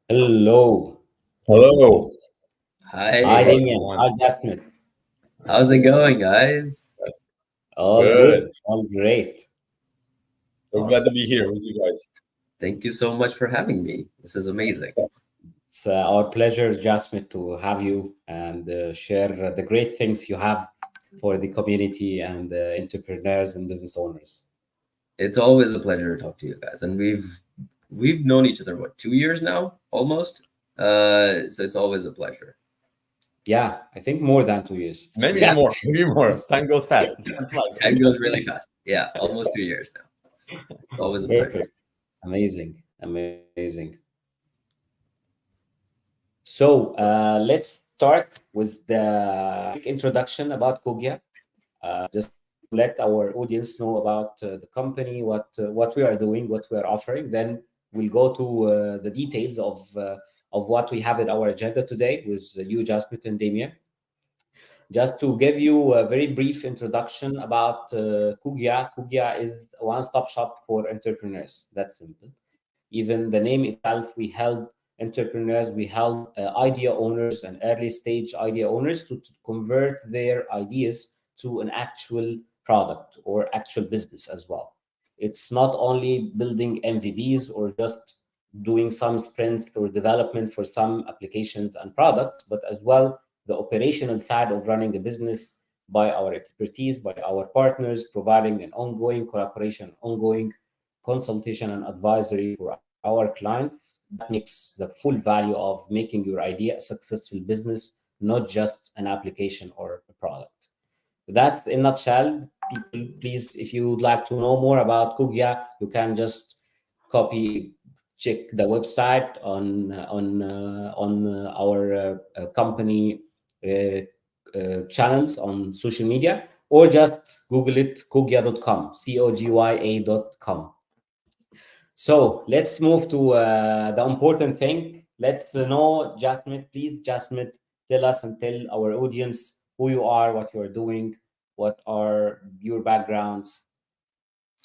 Hello. Hello. Hi, Hi, Damien. Everyone. Hi, Jasmine. how's it going, guys? All Good. good. All great. So glad to Awesome. be here with you guys. Thank you so much for having me. This is amazing. It's our pleasure, Jasmine, to have you and share the great things you have for the community and entrepreneurs and business owners. It's always a pleasure to talk to you guys, and we've known each other what 2 years now, almost. So it's always a pleasure. Yeah, I think more than 2 years. Maybe Yeah, more. Maybe more. Time goes fast. Time flies. Time goes really fast. Yeah, almost 2 years now. Always a pleasure. perfect. Amazing. Amazing. So let's start with the quick introduction about Cogya. Just to let our audience know about the company, what we are doing, what we are offering. Then we'll go to the details of what we have in our agenda today with you, Jasmine and Damien. Just to give you a very brief introduction about Cogya. Cogya is a one-stop shop for entrepreneurs. That's simple. Even the name itself, we help entrepreneurs, we help idea owners and early stage idea owners to convert their ideas to an actual product or actual business as well. It's not only building MVPs or just doing some sprints or development for some applications and products, but as well the operational side of running a business by our expertise, by our partners, providing an ongoing collaboration, ongoing consultation and advisory for our clients. That makes the full value of making your idea a successful business, not just an application or a product. That's in a nutshell. People, please, if you would like to know more about Cogya, you can just copy, check the website on our company channels on social media, or just Google it, cogya.com, cogya.com. So let's move to the important thing. Let's know, Jasmine, please, Jasmine, tell us and tell our audience who you are, what you are doing, what are your backgrounds.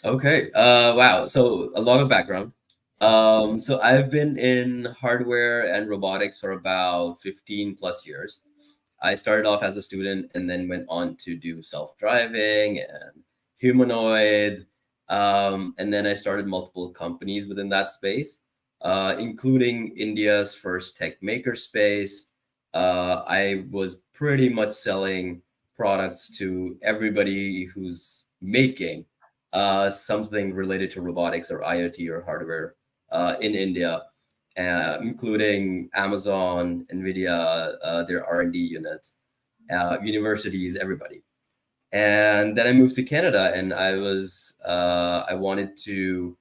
Okay. Wow. So a lot of background. So I've been in hardware and robotics for about 15 plus years. I started off as a student and then went on to do self-driving and humanoids. And then I started multiple companies within that space, including India's first tech maker space. I was pretty much selling products to everybody who's making something related to robotics or IoT or hardware in India, including Amazon, Nvidia, their R&D units, universities, everybody. And then I moved to Canada, and I wanted to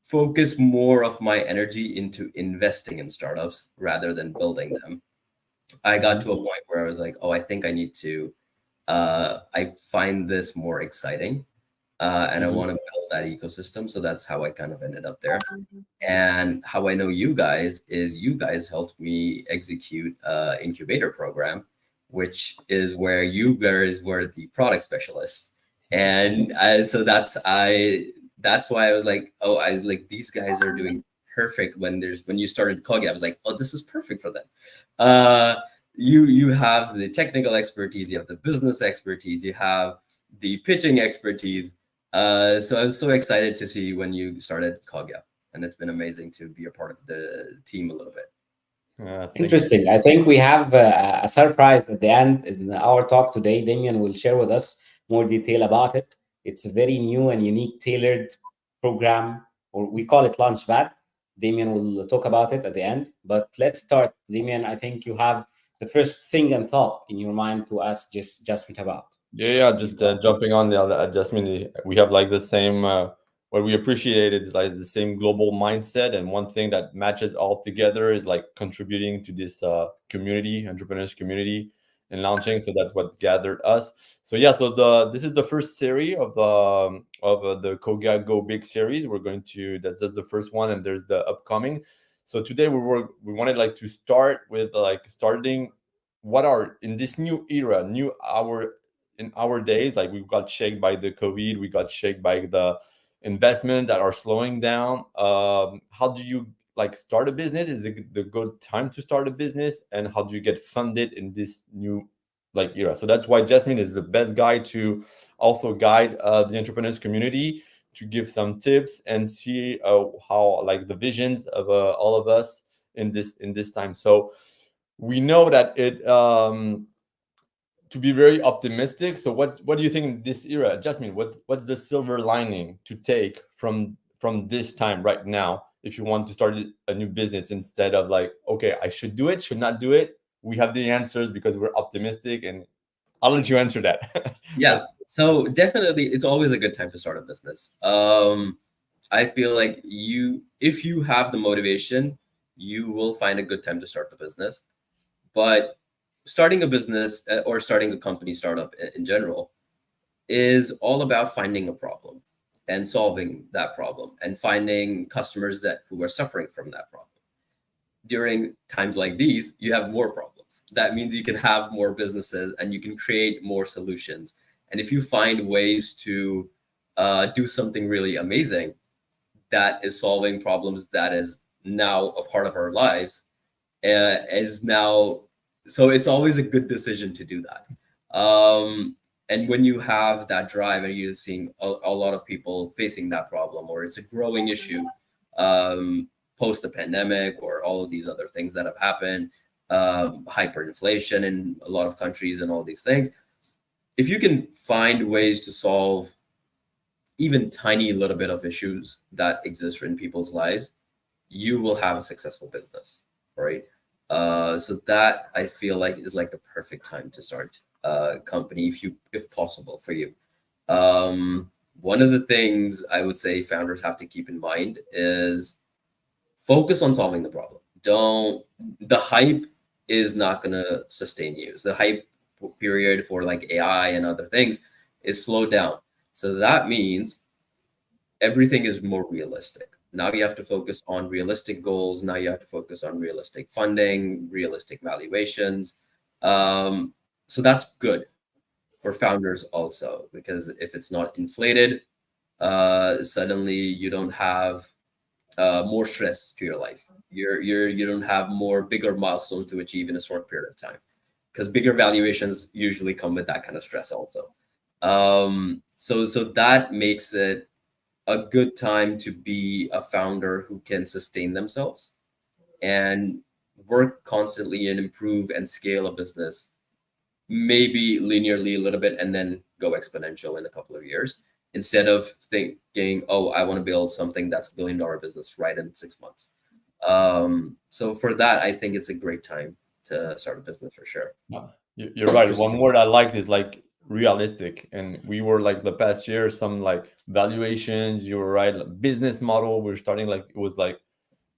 focus more of my energy into investing in startups rather than building them. I got to a point where I was like, oh, I think I need to I find this more exciting, and I Mhm. want to build that ecosystem. So that's how I kind of ended up there. And how I know you guys is you guys helped me execute incubator program, which is where you guys were the product specialists. And so that's why I was like, oh, I was like, these guys are doing perfect when you started Cogya. I was like, oh, this is perfect for them. Uh, you have the technical expertise, you have the business expertise, you have the pitching expertise. So I was so excited to see when you started Cogya, and it's been amazing to be a part of the team a little bit. Thank you. Interesting. I think we have a surprise at the end in our talk today. Damien will share with us more detail about it. It's a very new and unique tailored program, or we call it Launchpad. Damien will talk about it at the end. But let's start. Damien, I think you have the first thing and thought in your mind to ask Jasmine about. Yeah, just jumping on the other adjustment, we have like the same. What we appreciate is like the same global mindset, and one thing that matches all together is like contributing to this community, entrepreneurs community, and launching. So that's what gathered us. So yeah, so this is the first series of the Cogya Go Big series. We're going to that's the first one, and there's the upcoming. So today we wanted like to start with like starting what are in this new era, new our in our days, like we got shaked by the COVID, we got shaked by the investment that are slowing down. How do you like start a business? Is the good time to start a business, and how do you get funded in this new like era? So that's why Jasmine is the best guy to also guide the entrepreneurs community, to give some tips and see how like the visions of all of us in this time. So we know that it to be very optimistic. So what do you think in this era, Jasmine? What's the silver lining to take from this time right now if you want to start a new business, instead of like, okay, I should do it, should not do it? We have the answers because we're optimistic, and I'll let you answer that. Yeah, Let's. so definitely, it's always a good time to start a business. I feel like if you have the motivation, you will find a good time to start the business. But starting a business or starting a company startup in general is all about finding a problem and solving that problem and finding customers that who are suffering from that problem. During times like these, you have more problems. That means you can have more businesses and you can create more solutions. And if you find ways to do something really amazing that is solving problems that is now a part of our lives, is now, so it's always a good decision to do that. And when you have that drive and you're seeing a lot of people facing that problem, or it's a growing issue, post the pandemic, or all of these other things that have happened, hyperinflation in a lot of countries and all these things, if you can find ways to solve even tiny little bit of issues that exist in people's lives, you will have a successful business, right? So that I feel like is like the perfect time to start a company if possible for you. One of the things I would say founders have to keep in mind is focus on solving the problem. Don't The hype is not gonna sustain you. So the hype period for like AI and other things is slowed down. So that means everything is more realistic. Now you have to focus on realistic goals. Now you have to focus on realistic funding, realistic valuations. So that's good for founders also, because if it's not inflated, suddenly you don't have more stress to your life. You don't have more bigger milestones to achieve in a short period of time, because bigger valuations usually come with that kind of stress also. So that makes it a good time to be a founder who can sustain themselves and work constantly and improve and scale a business, maybe linearly a little bit and then go exponential in a couple of years, instead of thinking, oh, I want to build something that's $1 billion business right in 6 months. So for that, I think it's a great time to start a business for sure. Yeah, you're right. One word I liked is like realistic. And we were like the past year, some like valuations, you were right, like business model. We're starting like it was like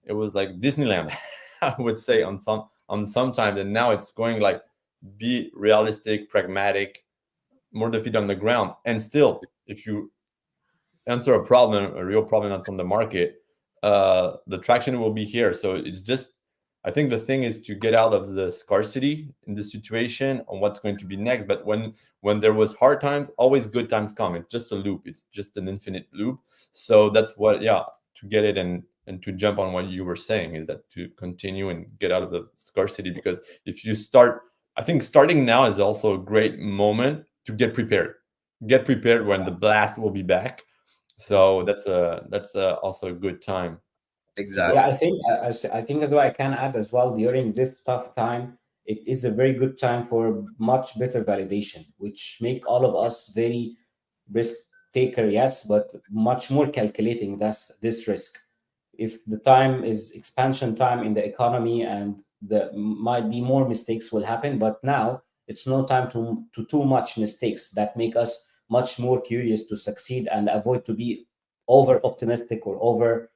Disneyland, I would say on some times. And now it's going like be realistic, pragmatic, more the feet on the ground. And still, if you answer a problem, a real problem that's on the market, the traction will be here. So it's just, I think the thing is to get out of the scarcity in the situation on what's going to be next. But when there was hard times, always good times come. It's just a loop. It's just an infinite loop. So that's what, yeah, to get it and to jump on what you were saying is that to continue and get out of the scarcity. Because if you start, I think starting now is also a great moment to get prepared. Get prepared when the blast will be back. So that's also a good time to go. Yeah, Exactly. I think as well, I can add as well, during this tough time, it is a very good time for much better validation, which make all of us very risk taker, yes, but much more calculating this risk. If the time is expansion time in the economy, and the might be more mistakes will happen, but now it's no time to too much mistakes that make us much more curious to succeed and avoid to be over optimistic or over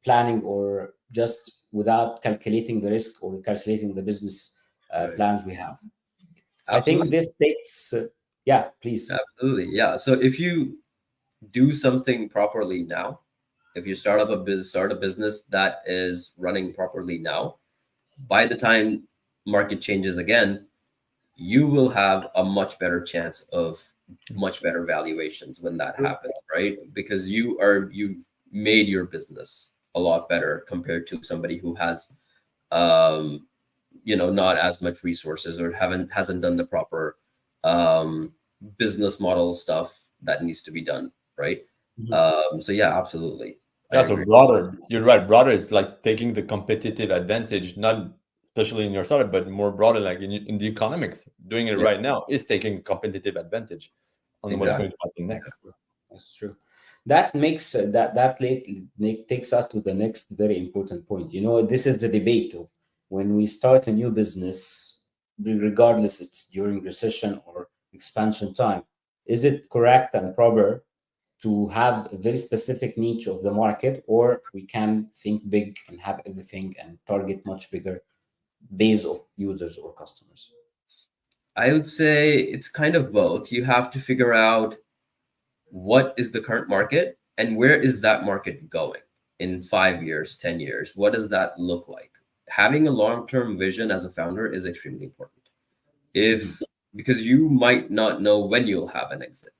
planning, or just without calculating the risk or calculating the business Right. plans we have. I think Absolutely. this takes, yeah, please. Absolutely. Yeah. So if you do something properly now, if you start a business that is running properly now, by the time market changes again, you will have a much better chance of much better valuations when that happens, right? Because you've made your business a lot better compared to somebody who has um not as much resources or hasn't done the proper um business model stuff that needs to be done, right? Mhm. So yeah, absolutely. I Yeah, so agree. broader, you're right. Broader is like taking the competitive advantage, not especially in your startup, but more broader, like in the economics. Doing it Yeah, right now is taking competitive advantage on what's going exactly. to happen That's next. true. That's true. That makes that takes us to the next very important point. This is the debate of when we start a new business, regardless it's during recession or expansion time. Is it correct and proper to have a very specific niche of the market, or we can think big and have everything and target much bigger base of users or customers? I would say it's kind of both. You have to figure out what is the current market and where is that market going in 5 years, 10 years? What does that look like? Having a long term vision as a founder is extremely important. Mhm. If Because you might not know when you'll have an exit.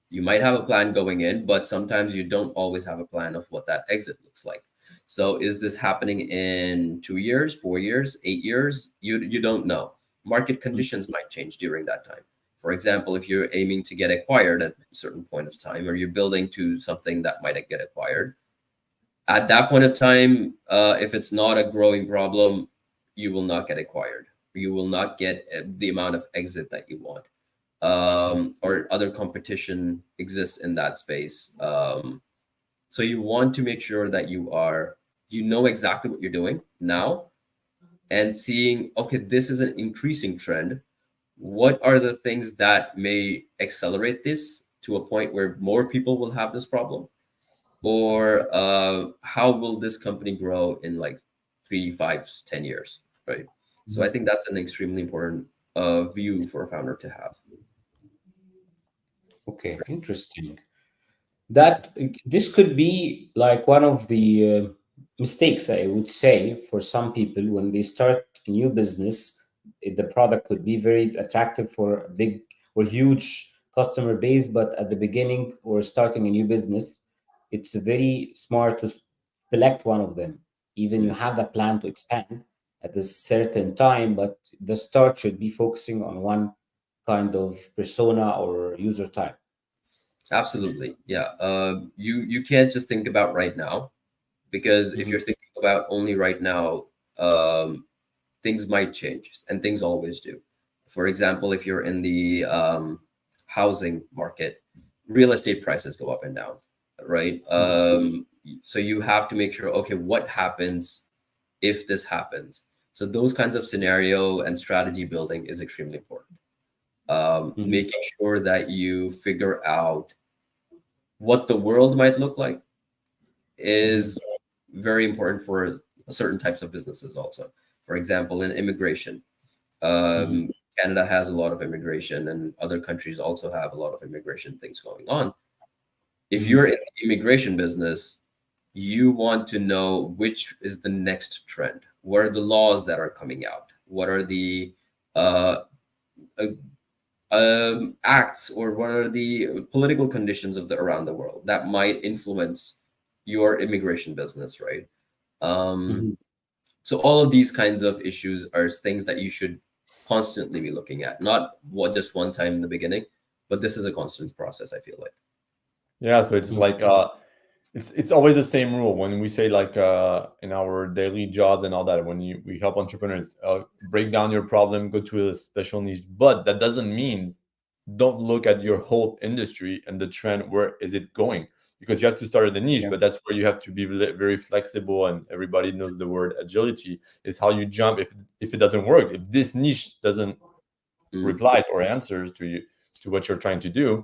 You might have a plan going in, but sometimes you don't always have a plan of what that exit looks like. So is this happening in 2 years, 4 years, 8 years? You don't know. Market conditions might change during that time. For example, if you're aiming to get acquired at a certain point of time, or you're building to something that might get acquired, at that point of time, if it's not a growing problem, you will not get acquired. You will not get the amount of exit that you want, or other competition exists in that space. So you want to make sure that you know exactly what you're doing now, and seeing, okay, this is an increasing trend. What are the things that may accelerate this to a point where more people will have this problem? Or how will this company grow in like 3, 5, 10 years, right? So I think that's an extremely important view for a founder to have. Okay, interesting. That this could be like one of the mistakes, I would say, for some people when they start a new business. The product could be very attractive for a big or huge customer base, but at the beginning or starting a new business, it's very smart to select one of them. Even you Mm, have a plan to expand at a certain time, but the start should be focusing on one kind of persona or user type. absolutely, yeah. You can't just think about right now, because if Mhm. you're thinking about only right now, um, things might change, and things always do. For example, if you're in the housing market, real estate prices go up and down, right? So you have to make sure, okay, what happens if this happens? So those kinds of scenario and strategy building is extremely important. Mhm. Making sure that you figure out what the world might look like Mhm. is very important for certain types of businesses also. For example, in immigration, Mhm. Canada has a lot of immigration, and other countries also have a lot of immigration things going on. If you're in the immigration business, you want to know which is the next trend. What are the laws that are coming out? What are the uh, uh, acts, or what are the political conditions of the around the world that might influence your immigration business, right? Um, Mhm. so all of these kinds of issues are things that you should constantly be looking at, not what just one time in the beginning, but this is a constant process, I feel like. Yeah, so it's Mhm. like it's always the same rule when we say like in our daily jobs and all that. When we help entrepreneurs break down your problem, go to a special niche, but that doesn't mean don't look at your whole industry and the trend. Where is it going? Because you have to start at the niche, Yeah. but that's where you have to be very flexible. And everybody knows the word agility is how you jump if it doesn't work. If this niche doesn't Mm, replies or answers to you to what you're trying to do,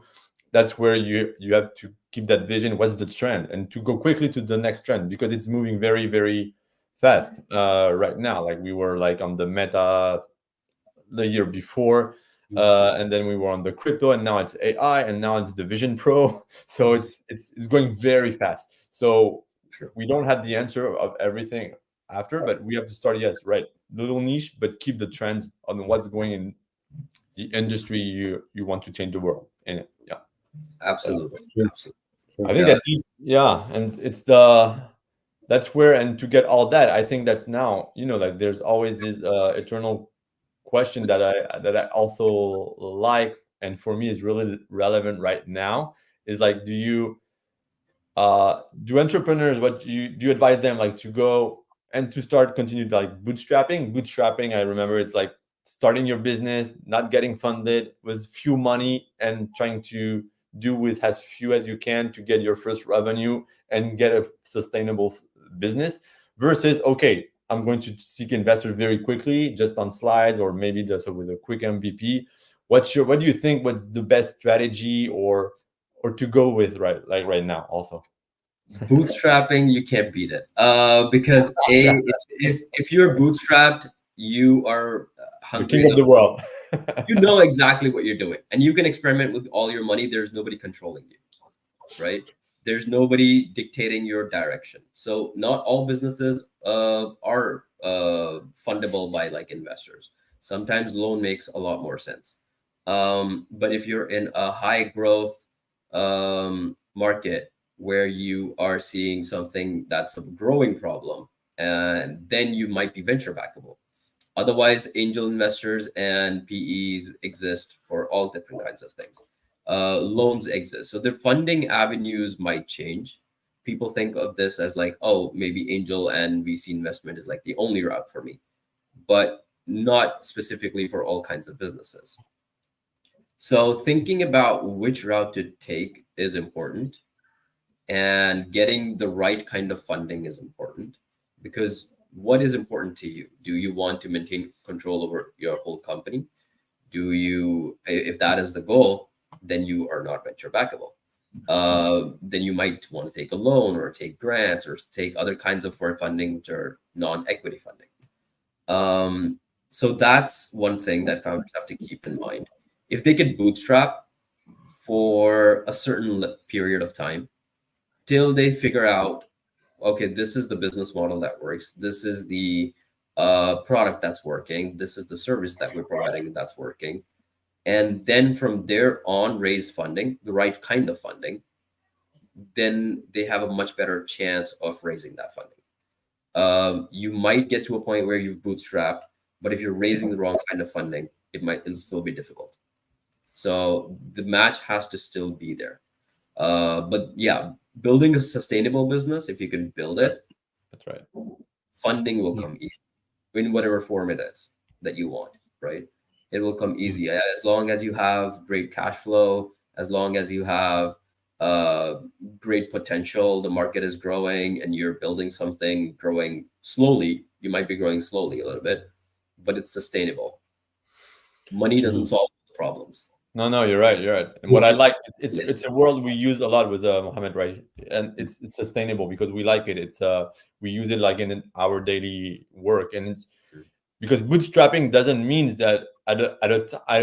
that's where you have to keep that vision. What's the trend, and to go quickly to the next trend because it's moving very very fast right now. Like we were like on the meta the year before, Mhm. and then we were on the crypto, and now it's AI, and now it's the Vision Pro. So it's going very fast. So true. we don't have the answer of everything after, but we have to start, yes, right, little niche, but keep the trends on what's going in the industry you want to change the world in it. Yeah, Absolutely. True. Absolutely. I True. think Yeah. that yeah, and it's the that's where, and to get all that, I think that's now, like there's always this eternal question that I also like, and for me is really relevant right now, is like, do entrepreneurs, what do you advise them, like to go and to start continue like bootstrapping? I remember it's like starting your business, not getting funded with few money, and trying to do with as few as you can to get your first revenue and get a sustainable business, versus, okay, I'm going to seek investors very quickly just on slides, or maybe just with a quick MVP. What do you think, what's the best strategy, or to go with, right, like right now also? Bootstrapping, you can't beat it. Because Yeah, if you're bootstrapped, you are the hungry king of enough. the world. You know exactly what you're doing, and you can experiment with all your money. There's nobody controlling you, right? There's nobody dictating your direction. So not all businesses are fundable by like investors. Sometimes loan makes a lot more sense. But if you're in a high growth market where you are seeing something that's a growing problem, and then you might be venture backable. Otherwise, angel investors and PEs exist for all different kinds of things. Loans exist. So the funding avenues might change. People think of this as like, oh, maybe angel and VC investment is like the only route for me, but not specifically for all kinds of businesses. So thinking about which route to take is important, and getting the right kind of funding is important, because what is important to you? Do you want to maintain control over your whole company? Do you, if that is the goal, then you are not venture backable. Then you might want to take a loan, or take grants, or take other kinds of forward funding, which are non-equity funding. um, so that's one thing that founders have to keep in mind. If they could bootstrap for a certain period of time till they figure out, okay, this is the business model that works, this is the product that's working, this is the service that we're providing that's working, and then from there on raise funding, the right kind of funding, then they have a much better chance of raising that funding. You might get to a point where you've bootstrapped, but if you're raising the wrong kind of funding, it'll still be difficult. So the match has to still be there. But yeah, building a sustainable business, if you can build Right, it, that's right. funding will Yeah. come easy in whatever form it is that you want, right? It will come Mhm. easy as long as you have great cash flow, as long as you have uh, great potential, the market is growing and you're building something growing slowly. You might be growing slowly a little bit, but it's sustainable. Money doesn't Mhm. solve the problems. No, no, you're right. You're right. And what Yeah. I like, it's Yes. it's a word we use a lot with Mohammed, right? And it's sustainable because we like it. It's we use it like in our daily work, and it's because bootstrapping doesn't mean that at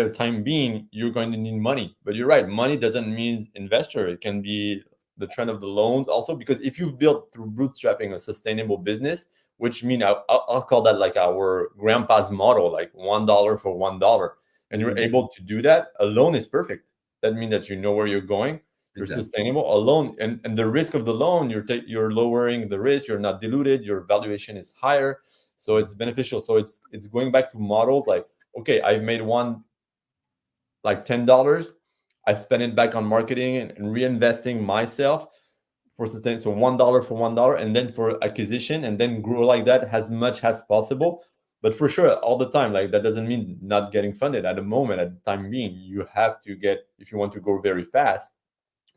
a time being, you're going to need money. But you're right, money doesn't mean investor. It can be the trend of the loans also, because if you've built through bootstrapping a sustainable business, which mean I'll call that like our grandpa's model, like $1 for $1, and you're able to do that, a loan is perfect. That means that you know where you're going, you're Exactly. sustainable. A loan, and the risk of the loan, you're lowering the risk, you're not diluted, your valuation is higher, so it's beneficial. So it's going back to models like, okay, I've made one like $10, I spend it back on marketing and reinvesting myself for sustain. So $1 for $1, and then for acquisition, and then grow like that as much as possible. But for sure, all the time, like that doesn't mean not getting funded at the moment. At the time being, you have to get, if you want to grow very fast,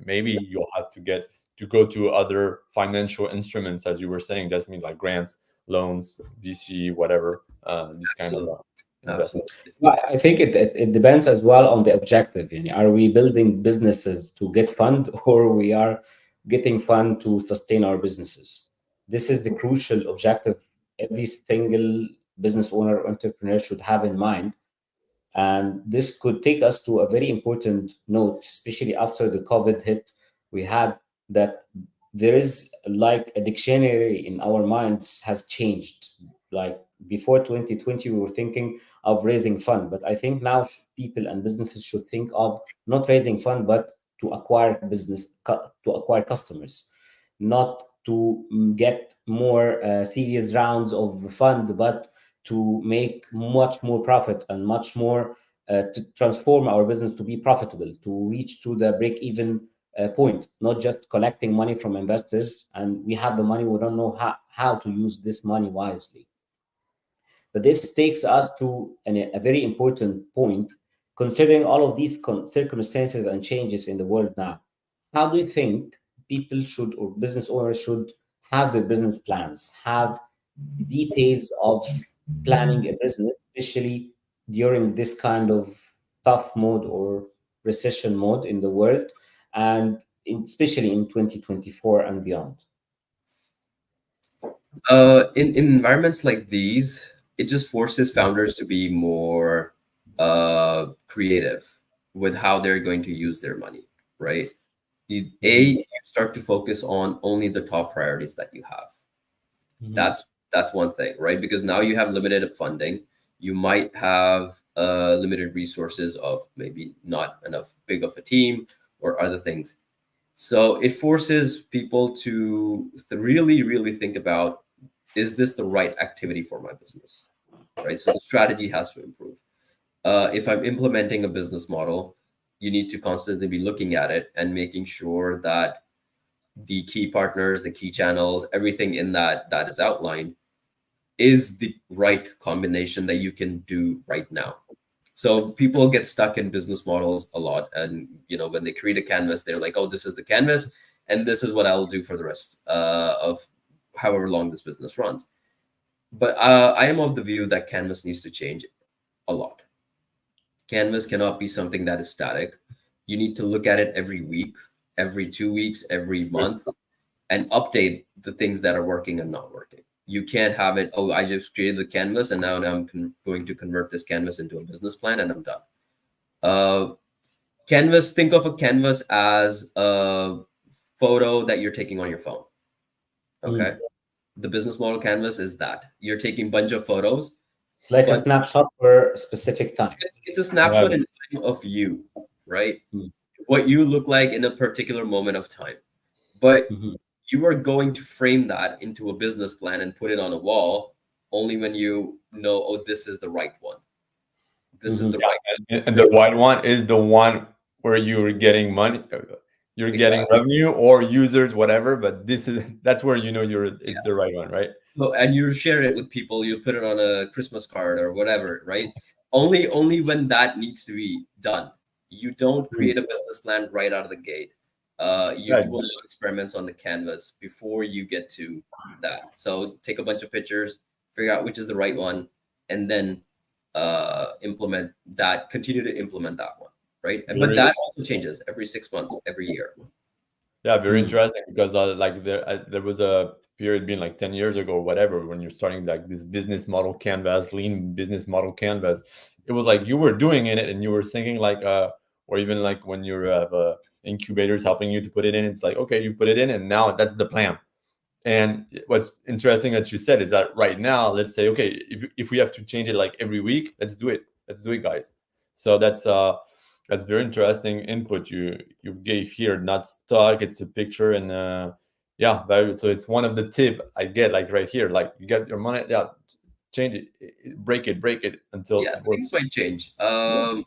maybe you'll have to get to go to other financial instruments, as you were saying. That means like grants, loans, VC, whatever, this kind of Absolutely. investment. Absolutely. Well, I think it depends as well on the objective. Are we building businesses to get fund, or we are getting fund to sustain our businesses? This is the crucial objective every single business owner or entrepreneur should have in mind. And this could take us to a very important note, especially after the COVID hit. We had that there is like a dictionary in our minds has changed. Like before 2020, we were thinking of raising fund, but I think now people and businesses should think of not raising fund, but to acquire to acquire customers, not to get more serious rounds of fund, but to make much more profit and much more to transform our business to be profitable, to reach to the break even point, not just collecting money from investors and we have the money, we don't know how to use this money wisely. But this takes us to a very important point, considering all of these circumstances and changes in the world now. How do you think people should, or business owners should, have their business plans, have details of planning a business, especially during this kind of tough mode or recession mode in the world, and especially in 2024 and beyond? In environments like these, it just forces founders to be more creative with how they're going to use their money, right? You start to focus on only the top priorities that you have. Mhm. That's one thing, right? Because now you have limited funding. You might have limited resources of maybe not enough big of a team or other things. So it forces people to really, really think about, is this the right activity for my business? Right. So the strategy has to improve. If I'm implementing a business model, you need to constantly be looking at it and making sure that the key partners, the key channels, everything in that is outlined is the right combination that you can do right now. So people get stuck in business models a lot, and when they create a canvas, they're like, "Oh, this is the canvas, and this is what I'll do for the rest of however long this business runs." But I am of the view that canvas needs to change a lot. Canvas cannot be something that is static. You need to look at it every week, every 2 weeks, every month, and update the things that are working and not working. You can't have it, oh, I just created the canvas and now I'm going to convert this canvas into a business plan and I'm done. Canvas, think of a canvas as a photo that you're taking on your phone. Okay. The business model canvas is that you're taking a bunch of photos. It's like a But snapshot for a specific time. it's a snapshot in time of you, right? What you look like in a particular moment of time. But you are going to frame that into a business plan and put it on a wall only when you know, oh, this is the right one. This is the right And the white one is the one where you're getting money, you're getting revenue or users, whatever. But that's where it's the right one, right? So, and you share it with people, you put it on a Christmas card or whatever, right? Only when that needs to be done. You don't create a business plan right out of the gate. You do a lot of experiments on the canvas before you get to that. So take a bunch of pictures, figure out which is the right one, and then implement that. Continue to implement that one, right? But that also changes every 6 months, every year. Yeah, very Mm. interesting because like there was a period being like 10 years ago or whatever when you're starting like this business model canvas, lean business model canvas. It was like you were doing in it and you were thinking like or even like when you have incubators helping you to put it in, it's like okay, you put it in and now that's the plan. And what's interesting that you said is that right now, let's say, okay, if we have to change it like every week, let's do it. Let's do it, guys. So that's very interesting input you gave here. Not stuck. It's a picture and yeah, very, so it's one of the tip I get like right here. Like you get your money, yeah, change it, break it until Yeah, it things works. might change. Yeah,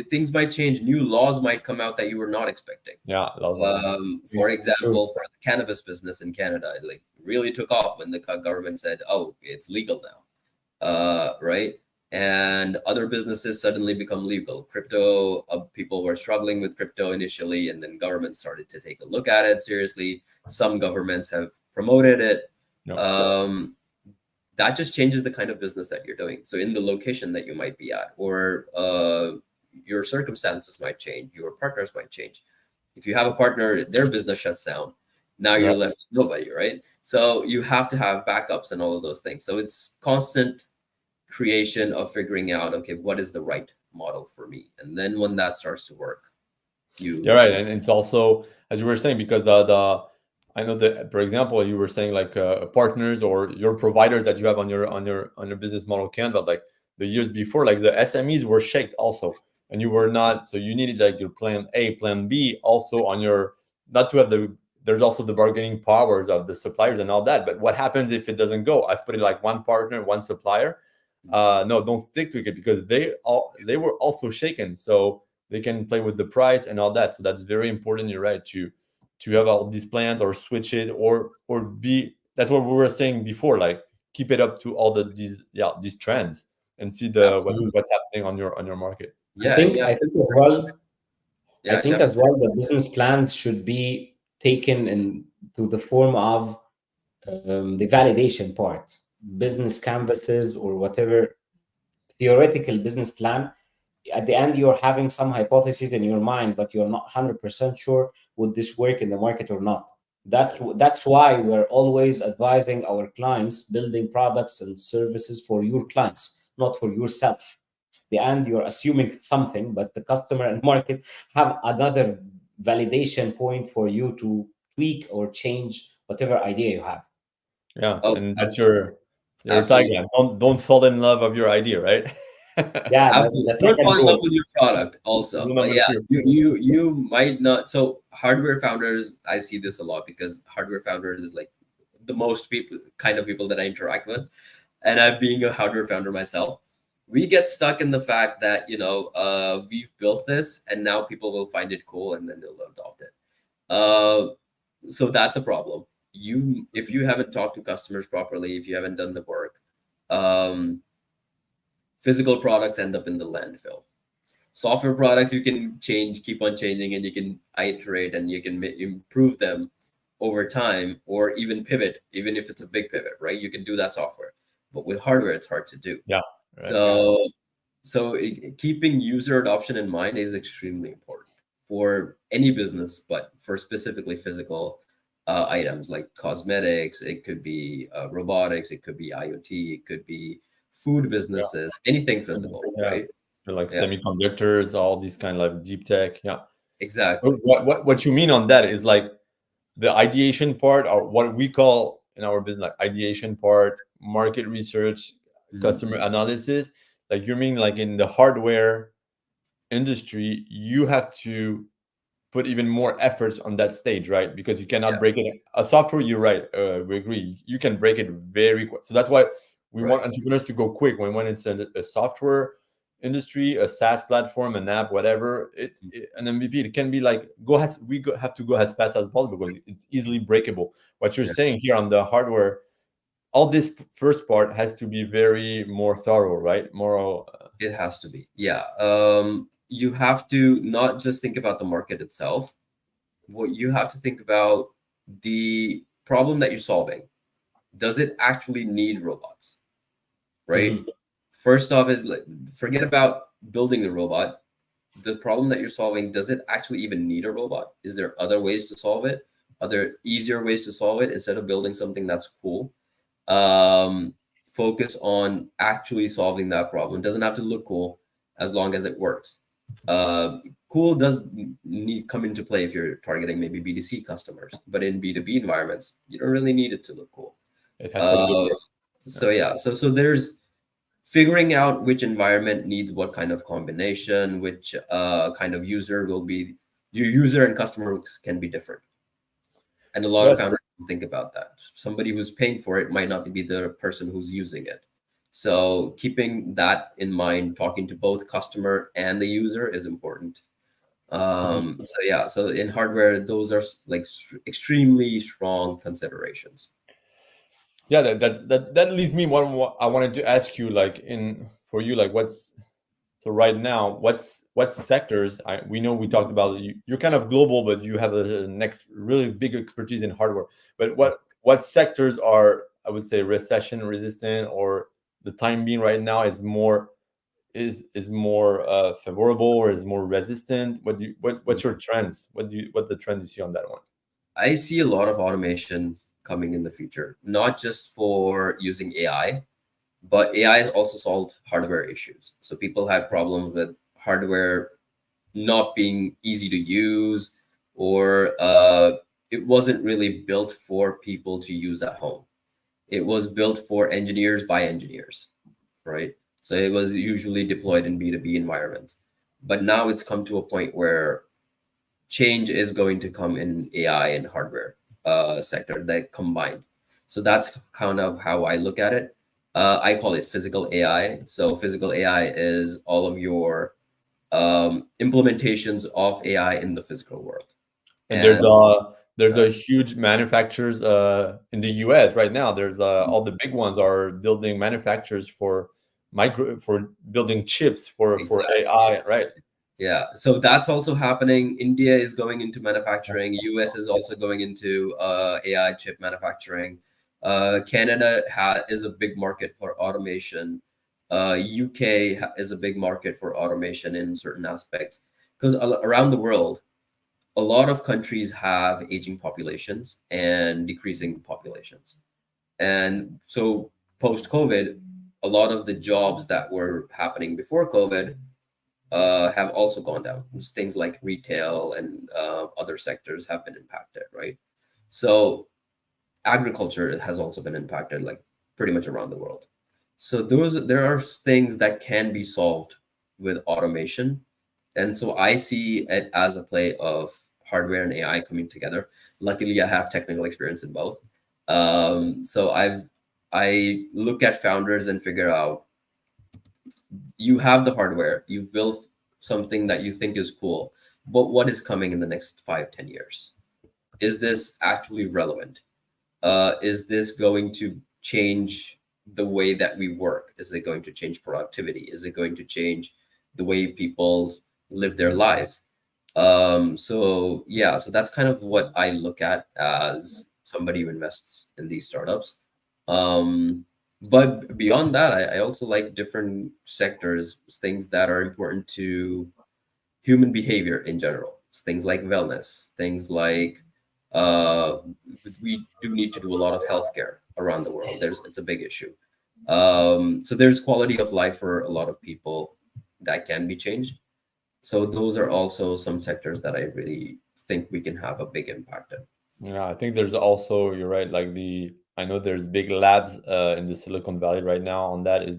Things might change. New laws might come out that you were not expecting. yeah, that's what For True. example, for the cannabis business in Canada, it like really took off when the government said, "Oh, it's legal now," right? And other businesses suddenly become legal. Crypto, people were struggling with crypto initially, and then governments started to take a look at it seriously. Some governments have promoted it. yeah, Um, that just changes the kind of business that you're doing. So in the location that you might be at, or your circumstances might change, your partners might change. If you have a partner, their business shuts down. Now you're yeah. left with nobody, right? So you have to have backups and all of those things. So it's constant creation of figuring out, okay, what is the right model for me? And then when that starts to work, You're you right, and it's also as you were saying because the I know that for example you were saying like partners or your providers that you have on your business model Canva like the years before like the SMEs were shaked also and you were not so you needed like your plan A plan B also on your not to have the there's also the bargaining powers of the suppliers and all that but what happens if it doesn't go I've put it like one partner one supplier no don't stick to it because they were also shaken so they can play with the price and all that. So that's very important. You're right to have all these plans or switch it or be. That's what we were saying before. Like keep it up to all these these trends and see the absolutely, what's happening on your market. yeah, and you have I think as well. I yeah, you think have as well the business plans should be taken into the form of the validation part, business canvases or whatever theoretical business plan. At the end, you're having some hypotheses in your mind, but you're not 100% sure would this work in the market or not. That's why we're always advising our clients building products and services for your clients, not for yourself. The end, you're assuming something, but the customer and market have another validation point for you to tweak or change whatever idea you have. Yeah, oh, and that's your absolutely. tagline. Don't fall in love of your idea, right? Yeah, Absolutely. the Don't second fall in love rule. with your product Rule also. But number yeah, two. you might not. So hardware founders, I see this a lot because hardware founders is like the most people kind of people that I interact with. And I being a hardware founder myself, we get stuck in the fact that, we've built this and now people will find it cool and then they'll adopt it. Uh, so that's a problem. If you haven't talked to customers properly, if you haven't done the work, um, physical products end up in the landfill. Software products you can change, keep on changing, and you can iterate and you can improve them over time, or even pivot, even if it's a big pivot, right? You can do that software, but with hardware, it's hard to do. Yeah, right. So, keeping user adoption in mind is extremely important for any business, but for specifically physical items like cosmetics, it could be robotics, it could be IoT, it could be food Yeah, businesses, anything physical, yeah. right? Like Yeah, semiconductors, all these kind of deep tech. Yeah. exactly. What you mean on that is like the ideation part or what we call in our business like ideation part market research Mhm. customer analysis like you mean like in the hardware industry you have to put even more efforts on that stage right because you cannot Yeah, break it a software you're right we agree you can break it very quick so that's why we right. want entrepreneurs to go quick when it's a software industry a SaaS platform an app whatever an MVP it can be like have to go as fast as possible because it's easily breakable what you're Yeah, saying here on the hardware all this first part has to be very more thorough right more it has to be. Yeah. You have to not just think about the market itself. What you have to think about the problem that you're solving. Does it actually need robots? Right? Mhm. First off, is like forget about building the robot. the problem that you're solving, does it actually even need a robot? Is there other ways to solve it? Are there easier ways to solve it instead of building something that's cool? Um, Focus on actually solving that problem. It doesn't have to look cool as long as it works. Cool does need come into play if you're targeting maybe B2C customers, but in B2B environments, you don't really need it to look cool. It has to look good. So there's figuring out which environment needs what kind of combination, which kind of user will be. Your user and customers can be different, and a lot of Yes. founders don't think about that. Somebody who's paying for it might not be the person who's using it. So keeping that in mind, talking to both customer and the user is important. So in hardware, those are like extremely strong considerations. Yeah, that leads me what I wanted to ask you, like in for you, like what's so right now, what sectors we know we talked about you're kind of global, but you have a next really big expertise in hardware. But what sectors are, I would say, recession resistant, or the time being right now is more favorable, or is more resistant? What's your trends? What the trend you see on that one? I see a lot of automation coming in the future, not just for using AI, but AI has also solved hardware issues. So people had problems with hardware not being easy to use, or it wasn't really built for people to use at home. It was built for engineers by engineers, right? So it was usually deployed in B2B environments. But now it's come to a point where change is going to come in AI and hardware sector that combined. So that's kind of how I look at it. I call it physical AI. So physical AI is all of your implementations of AI in the physical world. And And there's a huge manufacturers in the US right now. There's all the big ones are building manufacturers for building chips for exactly. AI, right? Yeah, so that's also happening. India is going into manufacturing. US is also going into AI chip manufacturing. Canada is a big market for automation. UK is a big market for automation in certain aspects, because around the world, a lot of countries have aging populations and decreasing populations. And so post COVID, a lot of the jobs that were happening before COVID have also gone down. Things like retail and other sectors have been impacted, right? So agriculture has also been impacted, like pretty much around the world. So there are things that can be solved with automation, and so I see it as a play of hardware and AI coming together. Luckily, I have technical experience in both. So I look at founders and figure out, you have the hardware, you've built something that you think is cool, but what is coming in the next 5-10 years? Is this actually relevant? Is this going to change the way that we work? Is it going to change productivity? Is it going to change the way people live their lives? So that's kind of what I look at as somebody who invests in these startups. But beyond that, I also like different sectors, things that are important to human behavior in general. Things like wellness, things like uh, we do need to do a lot of healthcare around the world. It's a big issue. So there's quality of life for a lot of people that can be changed. So those are also some sectors that I really think we can have a big impact in. Yeah, I think there's also, you're right, like I know there's big labs in the Silicon Valley right now on that is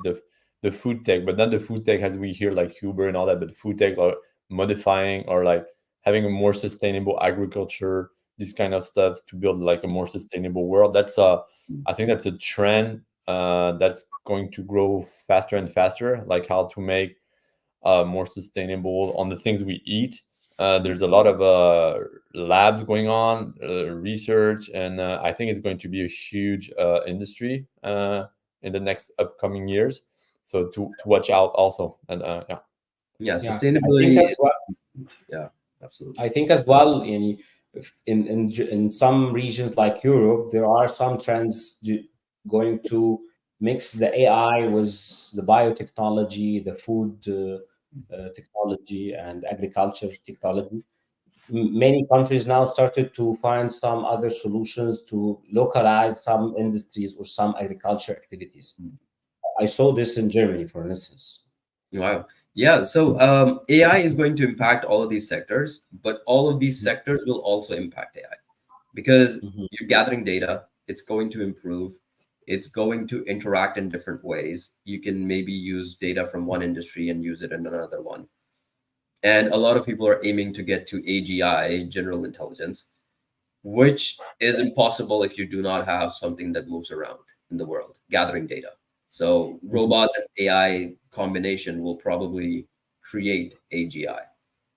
the food tech, but not the food tech as we hear like Uber and all that, but food tech or modifying or like having a more sustainable agriculture, this kind of stuff to build like a more sustainable world. I think that's a trend that's going to grow faster and faster, like how to make more sustainable on the things we eat. There's a lot of labs going on, research, and I think it's going to be a huge industry in the next upcoming years. So to watch out also, and yeah. Yeah, Yeah, I think sustainability. as well. Yeah, absolutely. I think as well, in some regions like Europe, there are some trends going to mix the AI with the biotechnology, the food technology and agriculture technology. Many countries now started to find some other solutions to localize some industries or some agriculture activities. I saw this in Germany, for instance. Wow. Yeah. So AI is going to impact all of these sectors, but all of these sectors will also impact AI because Mhm. you're gathering data. It's going to improve. It's going to interact in different ways. You can maybe use data from one industry and use it in another one. And a lot of people are aiming to get to AGI, general intelligence, which is impossible if you do not have something that moves around in the world, gathering data. So Mhm. robots and AI combination will probably create AGI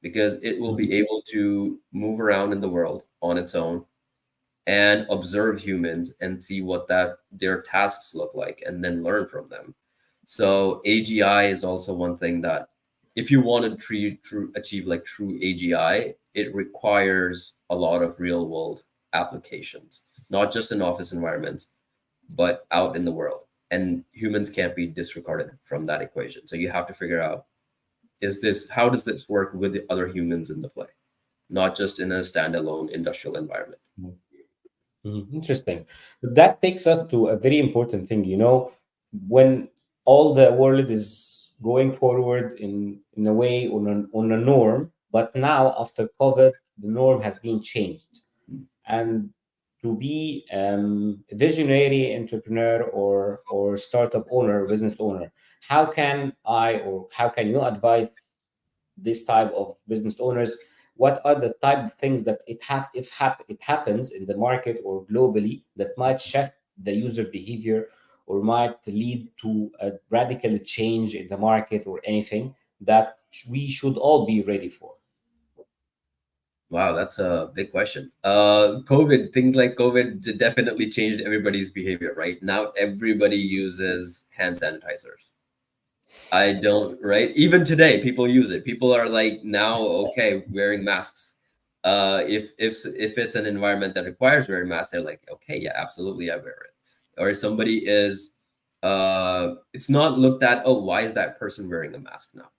because it will Mhm. be able to move around in the world on its own and observe humans and see what that their tasks look like and then learn from them. So AGI is also one thing that if you want to achieve like true AGI, it requires a lot of real world applications, not just in office environments, but out in the world. And humans can't be disregarded from that equation. So you have to figure out is this how does this work with the other humans in the play, not just in a standalone industrial environment. Interesting. That takes us to a very important thing. When all the world is going forward in a way on a norm, but now after COVID, the norm has been changed. And to be a visionary entrepreneur or startup owner, business owner, how can I or how can you advise this type of business owners? What are the type of things that it happens in the market or globally that might shift the user behavior or might lead to a radical change in the market or anything that we should all be ready for? Wow, that's a big question. COVID, things like COVID definitely changed everybody's behavior, right? Now everybody uses hand sanitizers. I don't, right? Even today, people use it. People are like now okay wearing masks. If it's an environment that requires wearing masks, they're like, okay, yeah, absolutely, I wear it. Or if somebody is, it's not looked at. Oh, why is that person wearing a mask now?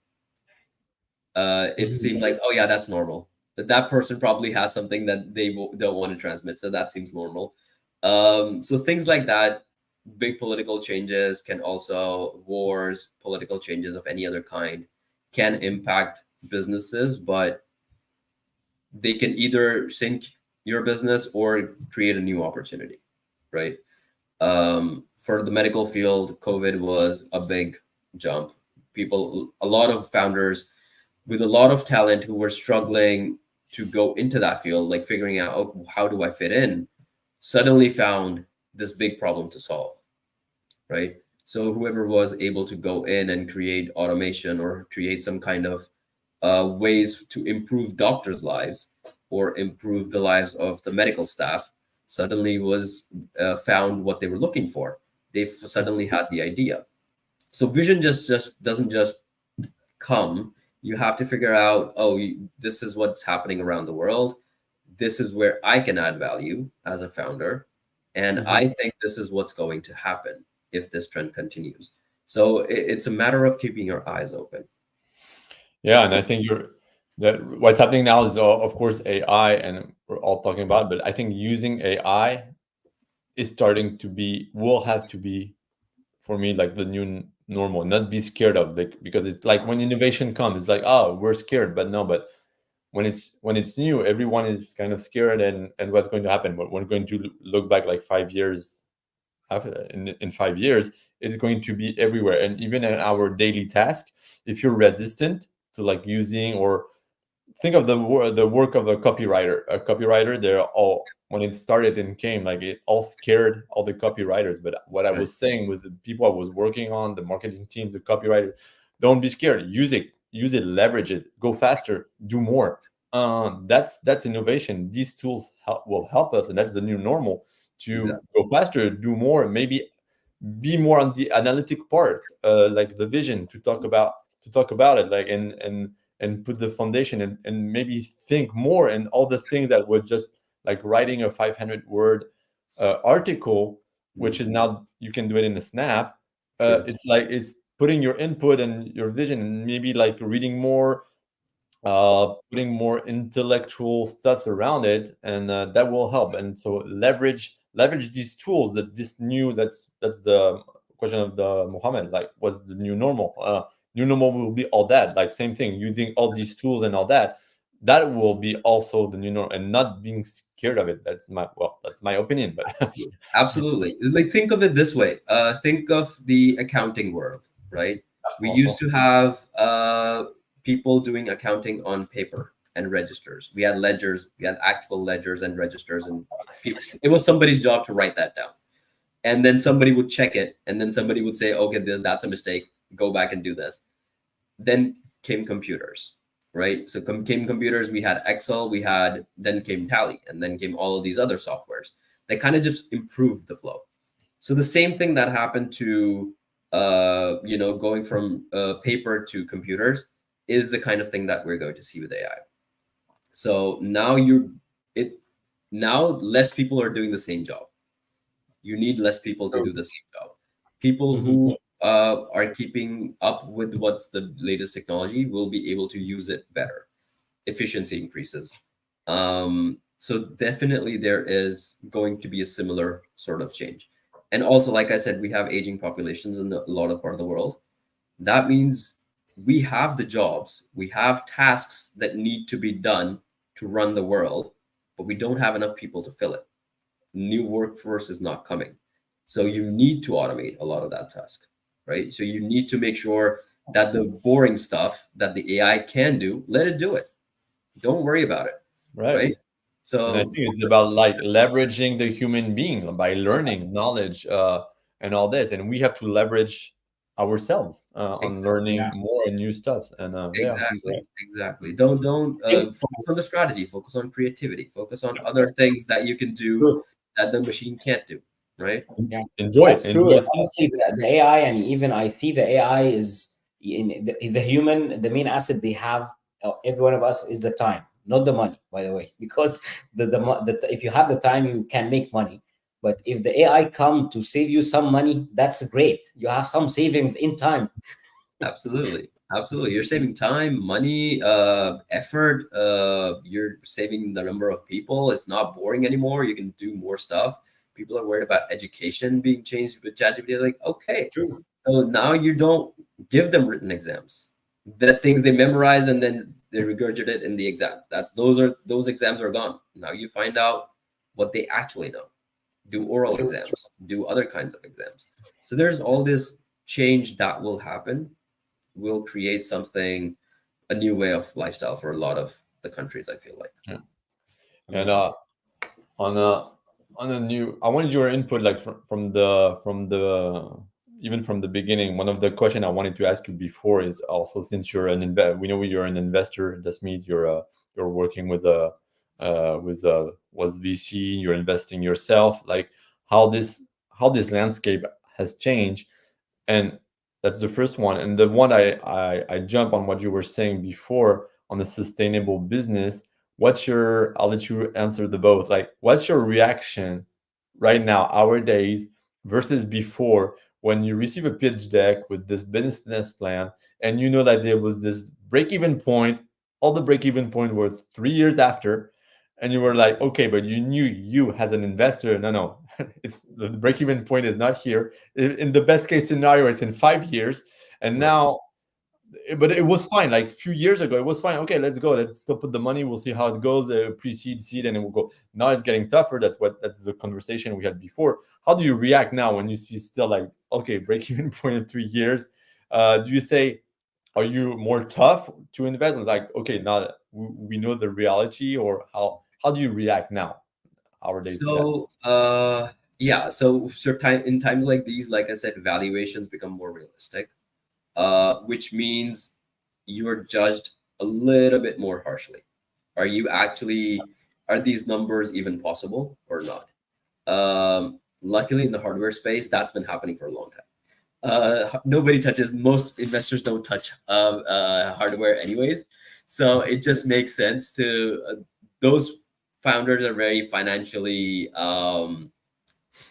It Mhm. seemed like, oh yeah, that's normal. That person probably has something that they don't want to transmit, so that seems normal. So things like that, big political changes can also wars, political changes of any other kind, can impact businesses, but they can either sink your business or create a new opportunity, right? For the medical field, COVID was a big jump. People, a lot of founders with a lot of talent who were struggling to go into that field, like figuring out, oh, how do I fit in, suddenly found this big problem to solve, right? So whoever was able to go in and create automation or create some kind of ways to improve doctors' lives or improve the lives of the medical staff suddenly was found what they were looking for. They suddenly had the idea. So vision just doesn't just come. You have to figure out, oh, this is what's happening around the world. This is where I can add value as a founder. And Mhm. I think this is what's going to happen if this trend continues. So it's a matter of keeping your eyes open. Yeah, and I think you're that what's happening now is of course AI, and we're all talking about it, but I think using AI is starting to be will have to be for me like the new normal. Not be scared of it because it's like when innovation comes, it's like oh we're scared, but no, but when it's new, everyone is kind of scared and what's going to happen. But we're going to look back like 5 years after in 5 years, it's going to be everywhere and even in our daily task. If you're resistant to like using or think of the work of a copywriter. A copywriter, they're all when it started and came, like it all scared all the copywriters. But what I Right. was saying with the people I was working on, the marketing teams, the copywriters, don't be scared. Use it, leverage it, go faster, do more. That's innovation. These tools will help us, and that's the new normal to Exactly. go faster, do more, maybe be more on the analytic part, like the vision to talk about it, like and put the foundation and maybe think more and all the things that were just like writing a 500 word article, which Mhm. is now you can do it in a snap. True. It's like it's putting your input and your vision, and maybe like reading more, putting more intellectual stuffs around it, and that will help. And so leverage these tools, that this new, that's the question of the Mohammed, like what's the new normal. New normal will be all that, like same thing, using all these tools and all that. That will be also the new norm, and not being scared of it. That's my opinion, but Absolutely. Like, think of it this way. Think of the accounting world, right? We used also to have people doing accounting on paper and registers. We had ledgers, we had actual ledgers and registers, and people, it was somebody's job to write that down. And then somebody would check it, and then somebody would say, okay, that's a mistake. Go back and do this. Then came computers, right? So came computers, we had Excel, then came Tally, and then came all of these other softwares that kind of just improved the flow. So the same thing that happened to going from paper to computers is the kind of thing that we're going to see with AI. So now less people are doing the same job. You need less people to do the same job. People who are keeping up with what's the latest technology will be able to use it better. Efficiency increases. So definitely there is going to be a similar sort of change. And also, like I said, we have aging populations in a lot of part of the world. That means we have the jobs, we have tasks that need to be done to run the world, but we don't have enough people to fill it. New workforce is not coming. So you need to automate a lot of that task, right? So you need to make sure that the boring stuff that the AI can do, let it do it. Don't worry about it, right. right? And I So think it's about like leveraging the human being by learning knowledge, and all this, and we have to leverage ourselves on exactly, learning Yeah. more and new stuff. And yeah, exactly, exactly. Don't I think focus on the strategy. Focus on creativity. Focus on other things that you can do true. that the machine can't do, right? Yeah, enjoy that's true. enjoy stuff. Honestly, the AI, and even I see the AI is in the human, the main asset they have, every one of us, is the time, not the money, by the way. Because if you have the time, you can make money. But if the AI come to save you some money, that's great. You have some savings in time. Absolutely. Absolutely. You're saving time, money, effort. You're saving the number of people. It's not boring anymore. You can do more stuff. People are worried about education being changed with ChatGPT. Like, okay, True. so now you don't give them written exams. The things they memorize and then they regurgitate in the exam. Those exams are gone. Now you find out what they actually know. Do oral True. exams, do other kinds of exams. So there's all this change that will happen, will create something, a new way of lifestyle for a lot of the countries, I feel like. Yeah. And Amazing. on a on a new, I wanted your input, like from the even from the beginning. One of the question I wanted to ask you before is also, since you're we know you're an investor. That means you're working with a with VC. You're investing yourself. Like how this landscape has changed. And that's the first one. And the one I jump on what you were saying before on the sustainable business. I'll let you answer the both. Like, what's your reaction right now, our days versus before, when you receive a pitch deck with this business plan, and you know that there was this break even point, all the break even point were 3 years after, and you were like, okay, but you knew, you as an investor, no, it's the break even point is not here. In the best case scenario, it's in 5 years. And Right. now, but it was fine. Like a few years ago, it was fine. Okay, let's go. Let's still put the money. We'll see how it goes. Pre-seed, seed, and it will go. Now it's getting tougher. That's the conversation we had before. How do you react now when you see still like, okay, break even point in 3 years? Do you say, are you more tough to invest? Like, okay, now that we know the reality, or how do you react now, our days to that? So, yeah, so in times like these, like I said, valuations become more realistic, which means you are judged a little bit more harshly. Are you actually, are these numbers even possible or not? Luckily, in the hardware space, that's been happening for a long time. Nobody touches, most investors don't touch hardware anyways. So it just makes sense to, those founders are very financially,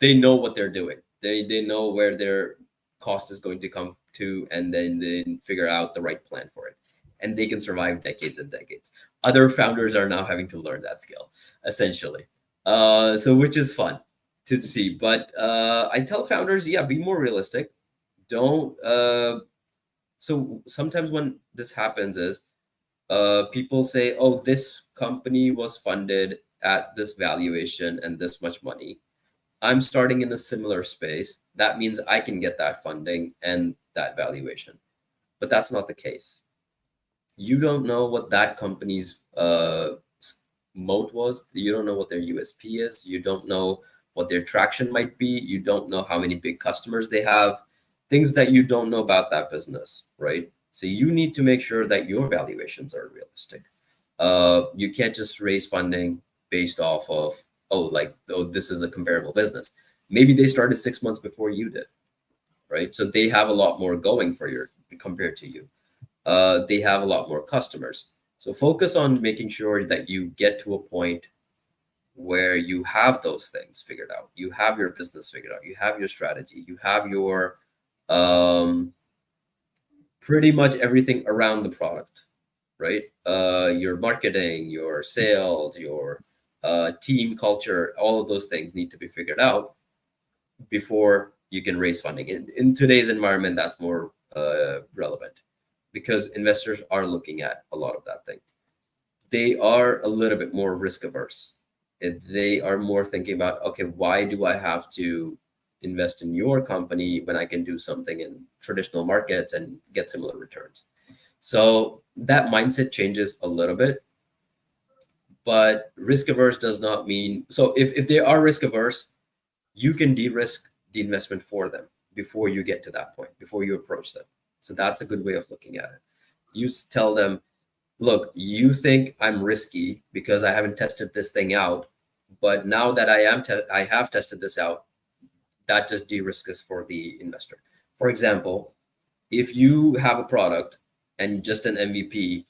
they know what they're doing. They know where they're cost is going to come to, and then figure out the right plan for it. And they can survive decades and decades. Other founders are now having to learn that skill, essentially. So which is fun to see. But I tell founders, yeah, be more realistic. Don't. So sometimes when this happens is people say, oh, this company was funded at this valuation and this much money. I'm starting in a similar space. That means I can get that funding and that valuation. But that's not the case. You don't know what that company's moat was. You don't know what their USP is. You don't know what their traction might be. You don't know how many big customers they have, things that you don't know about that business, right? So you need to make sure that your valuations are realistic. You can't just raise funding based off of, oh, this is a comparable business. Maybe they started 6 months before you did, right? So they have a lot more going for you compared to you. They have a lot more customers. So focus on making sure that you get to a point where you have those things figured out. You have your business figured out. You have your strategy. You have your pretty much everything around the product, right? Your marketing, your sales, your team culture, all of those things need to be figured out before you can raise funding. In today's environment, that's more relevant because investors are looking at a lot of that thing. They are a little bit more risk averse. They are more thinking about, okay, why do I have to invest in your company when I can do something in traditional markets and get similar returns? So that mindset changes a little bit, but risk averse does not mean, so if they are risk averse, you can de-risk the investment for them before you get to that point, before you approach them. So that's a good way of looking at it. You tell them, look, you think I'm risky because I haven't tested this thing out, but now that I have tested this out, that just de-risks for the investor. For example, if you have a product and just an MVP,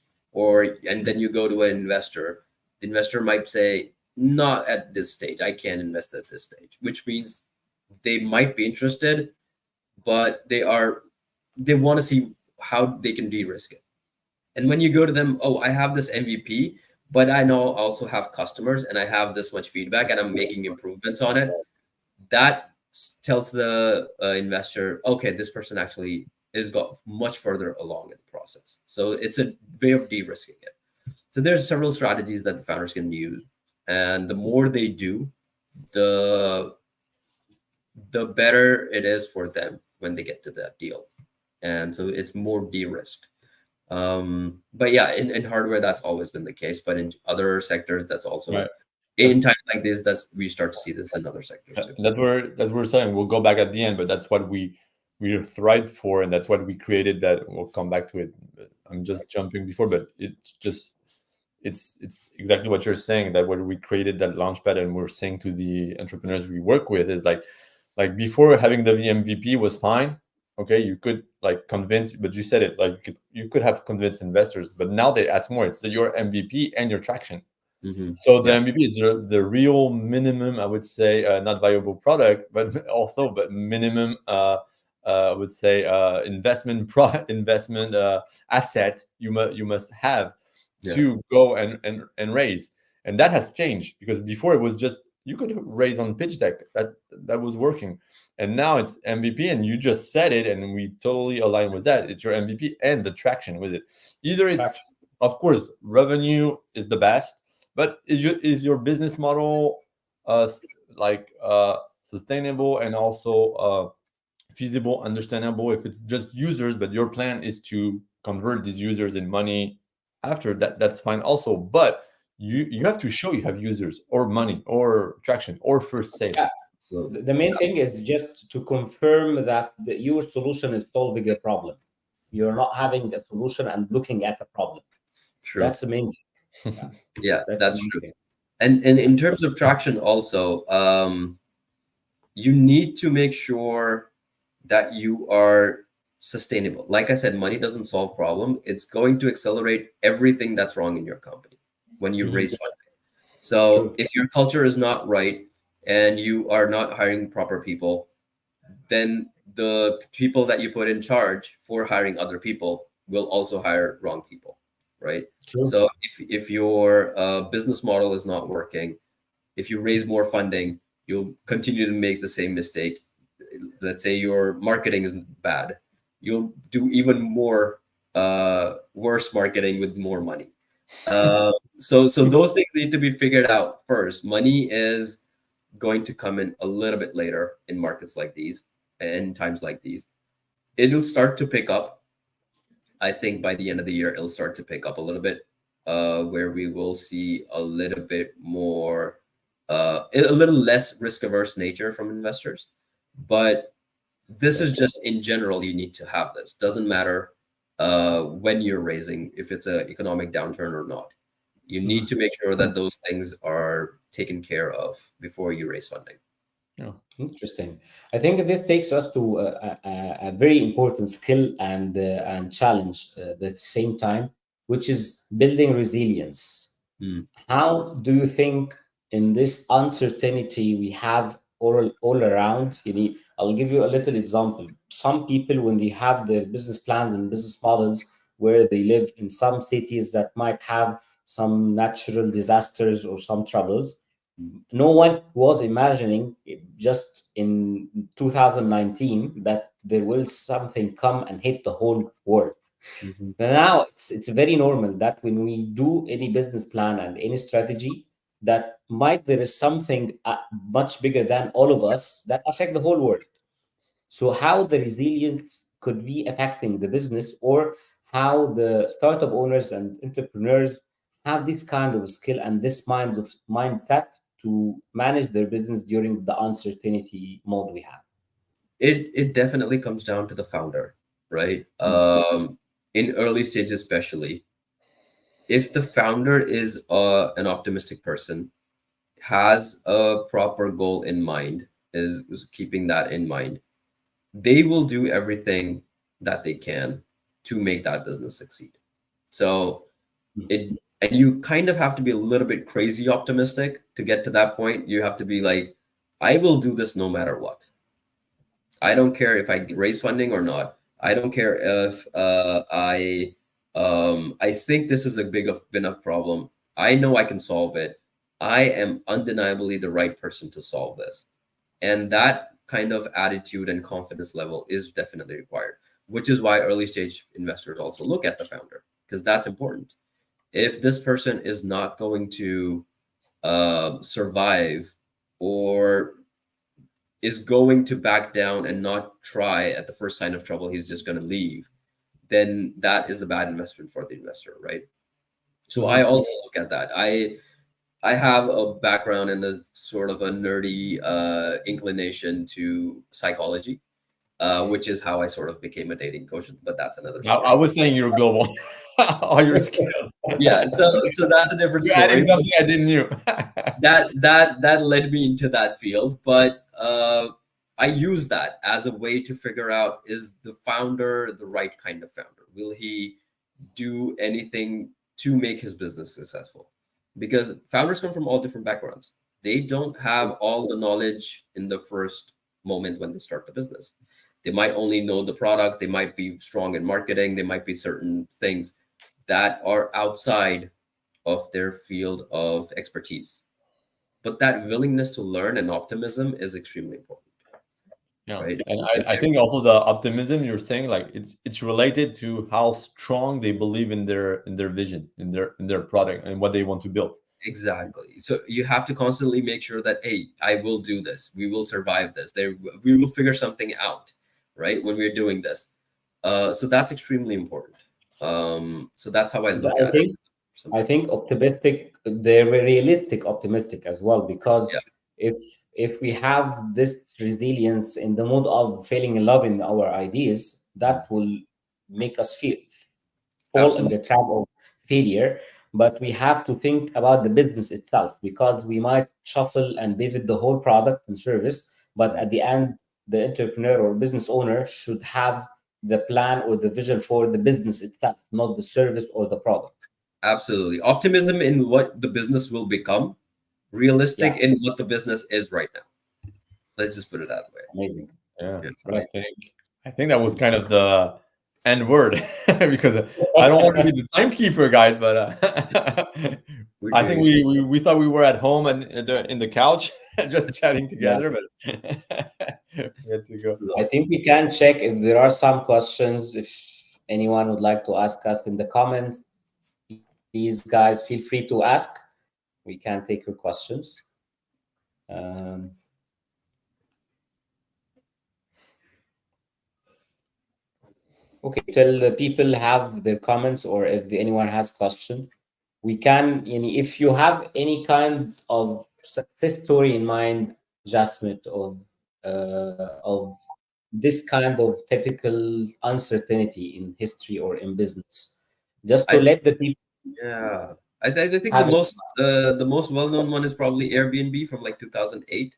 and then you go to an investor, the investor might say, not at this stage, I can't invest at this stage, which means they might be interested, but they want to see how they can de-risk it. And when you go to them, oh, I have this MVP, but I know I also have customers and I have this much feedback and I'm making improvements on it, that tells the investor, okay, this person actually is got much further along in the process. So it's a way of de-risking it. So there's several strategies that the founders can use. And the more they do, the better it is for them when they get to that deal. And so it's more de-risked. But yeah, in hardware, that's always been the case. But in other sectors, that's also Right. in times like this, we start to see this in other sectors too. That's what we're saying. We'll go back at the end, but that's what we thrived for, and that's what we created. That we'll come back to it. I'm just jumping before, but it's exactly what you're saying. That what we created that launchpad, and we're saying to the entrepreneurs we work with is like before having the MVP was fine. Okay, you could like convince, but you said it like you could have convinced investors, but now they ask more. It's your MVP and your traction. Mm-hmm. So the MVP is the real minimum, I would say, not viable product, but minimum, I would say, investment asset you must have to go and raise. And that has changed because before it was just you could raise on pitch deck that was working, and now it's MVP. And you just said it, and we totally align with that. It's your MVP and the traction with it. Either it's of course revenue is the best. But is your business model sustainable and also feasible, understandable? If it's just users, but your plan is to convert these users in money after that, that's fine also. But you have to show you have users or money or traction or first sales. Yeah. So the main thing is just to confirm that your solution is solving a problem. You're not having a solution and looking at a problem. True. That's the main thing. Yeah, that's true. And in terms of traction also, you need to make sure that you are sustainable. Like I said, money doesn't solve problem. It's going to accelerate everything that's wrong in your company when you raise funding. So if your culture is not right and you are not hiring proper people, then the people that you put in charge for hiring other people will also hire wrong people, right? True. So if your business model is not working, if you raise more funding, you'll continue to make the same mistake. Let's say your marketing is bad, you'll do even more worse marketing with more money. So those things need to be figured out first. Money is going to come in a little bit later in markets like these and times like these. It'll start to pick up. I think by the end of the year, it'll start to pick up a little bit, where we will see a little bit more, a little less risk averse nature from investors. But this is just in general, you need to have this. Doesn't matter when you're raising, if it's an economic downturn or not. You need to make sure that those things are taken care of before you raise funding. Yeah. Interesting. I think this takes us to a very important skill and challenge at the same time, which is building resilience. Mm. How do you think in this uncertainty we have all around? I'll give you a little example. Some people, when they have their business plans and business models where they live in some cities that might have some natural disasters or some troubles, no one was imagining just in 2019 that there will something come and hit the whole world. Mhm. But now it's very normal that when we do any business plan and any strategy, that might there is something much bigger than all of us that affect the whole world. So how the resilience could be affecting the business, or how the startup owners and entrepreneurs have this kind of skill and this mindset to manage their business during the uncertainty mode we have. It definitely comes down to the founder, right? In early stages, especially, if the founder is an optimistic person, has a proper goal in mind, is keeping that in mind, they will do everything that they can to make that business succeed. So it and you kind of have to be a little bit crazy optimistic to get to that point. You have to be like, I will do this no matter what. I don't care if I raise funding or not. I don't care if I think this is a big enough problem. I know I can solve it. I am undeniably the right person to solve this. And that kind of attitude and confidence level is definitely required, which is why early stage investors also look at the founder, because that's important. If this person is not going to survive, or is going to back down and not try at the first sign of trouble, he's just going to leave, then that is a bad investment for the investor, right? So I Mhm. also look at that. I have a background in the sort of a nerdy inclination to psychology, which is how I sort of became a dating coach. But that's another I story. was saying you're global. All your skills. Yeah, so that's a different You're story. adding something I didn't knew. That led me into that field, but I use that as a way to figure out, is the founder the right kind of founder? Will he do anything to make his business successful? Because founders come from all different backgrounds. They don't have all the knowledge in the first moment when they start the business. They might only know the product, they might be strong in marketing, they might be certain things that are outside of their field of expertise. But that willingness to learn and optimism is extremely important, Yeah, right? and Because I think also the optimism you're saying, like it's related to how strong they believe in their vision, in their product, and what they want to build. exactly. So you have to constantly make sure that, hey, I will do this. We will survive this. There, we will figure something out, right? When we're doing this. So that's extremely important. So that's how I But look I at it. think I Sometimes. think optimistic, they're realistic optimistic as well, Yeah, because if if we have this resilience in the mode of falling in love in our ideas, that will make us feel fall in absolutely. the trap of failure. But we have to think about the business itself, because we might shuffle and pivot the whole product and service, but at the end, the entrepreneur or business owner should have the plan or the vision for the business itself, not the service or the product. Absolutely. Optimism in what the business will become, realistic Yeah, in what the business is right now. Let's just put it that way. amazing. Yeah, Yeah. Right. I think that was kind of the end word because I don't want to be the timekeeper, guys. But We're I think doing we thought we were at home and in the couch just chatting Yeah. together, but we had to go. this is I awesome. think we can check if there are some questions. If anyone would like to ask us in the comments, please, guys, feel free to ask. We can take your questions. Um, okay, till the people have their comments, or if anyone has question, we can. If you have any kind of success story in mind, Jasmine, of this kind of typical uncertainty in history or in business, just to I let the people Yeah, I think have it. the most well known one is probably Airbnb from like 2008.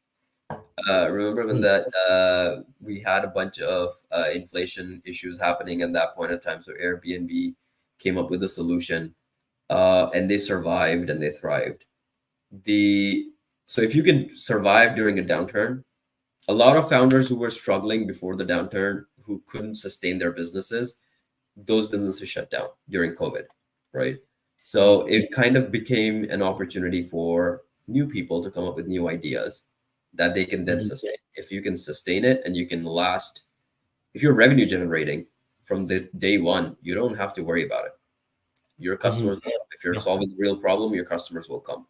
Remember when Hmm. that we had a bunch of inflation issues happening at that point in time, so Airbnb came up with a solution, and they survived and they thrived. The So if you can survive during a downturn, a lot of founders who were struggling before the downturn, who couldn't sustain their businesses, those businesses shut down during COVID, right? So it kind of became an opportunity for new people to come up with new ideas that they can then Mhm. sustain. If you can sustain it and you can last, if you're revenue generating from the day one, you don't have to worry about it. Your Mhm. customers will come. If you're solving the real problem, your customers will come.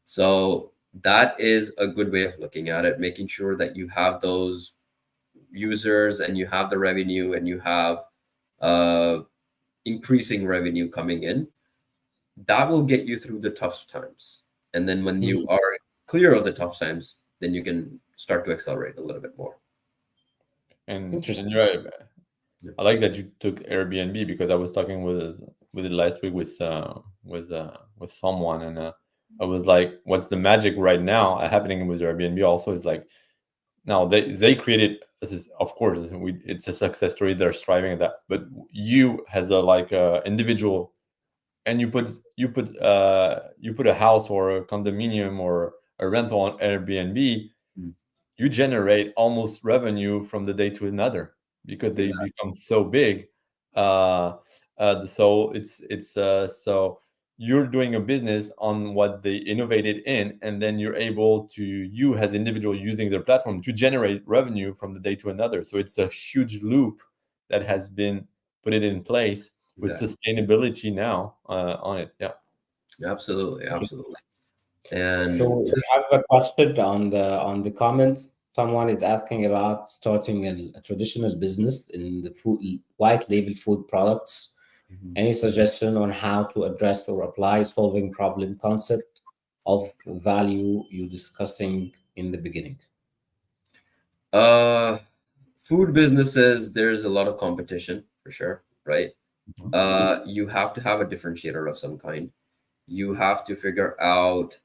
So that is a good way of looking at it, making sure that you have those users and you have the revenue and you have uh, increasing revenue coming in. That will get you through the tough times. And then when you Mhm. are clear of the tough times, then you can start to accelerate a little bit more. And Interesting. you're right. Yeah. I like that you took Airbnb because I was talking with it last week with someone, and I was like, "What's the magic right now happening with Airbnb?" Also, is like now they created this is of course it's a success story. They're striving at that, but you as a like individual, and you put a house or a condominium or a rental on Airbnb, Mm. you generate almost revenue from the day to another because they Exactly. become so big. Uh, so so you're doing a business on what they innovated in, and then you're able to you as individual using their platform to generate revenue from the day to another. So it's a huge loop that has been put it in place with Exactly. sustainability now on it. Yeah. Absolutely. Absolutely. So And we have a question on the comments. Someone is asking about starting a traditional business in the food, white label food products. Mhm. Any suggestion on how to address or apply solving problem concept of value you discussing in the beginning? uh food businesses, there's a lot of competition for sure, right? You have to have a differentiator of some kind. You have to figure out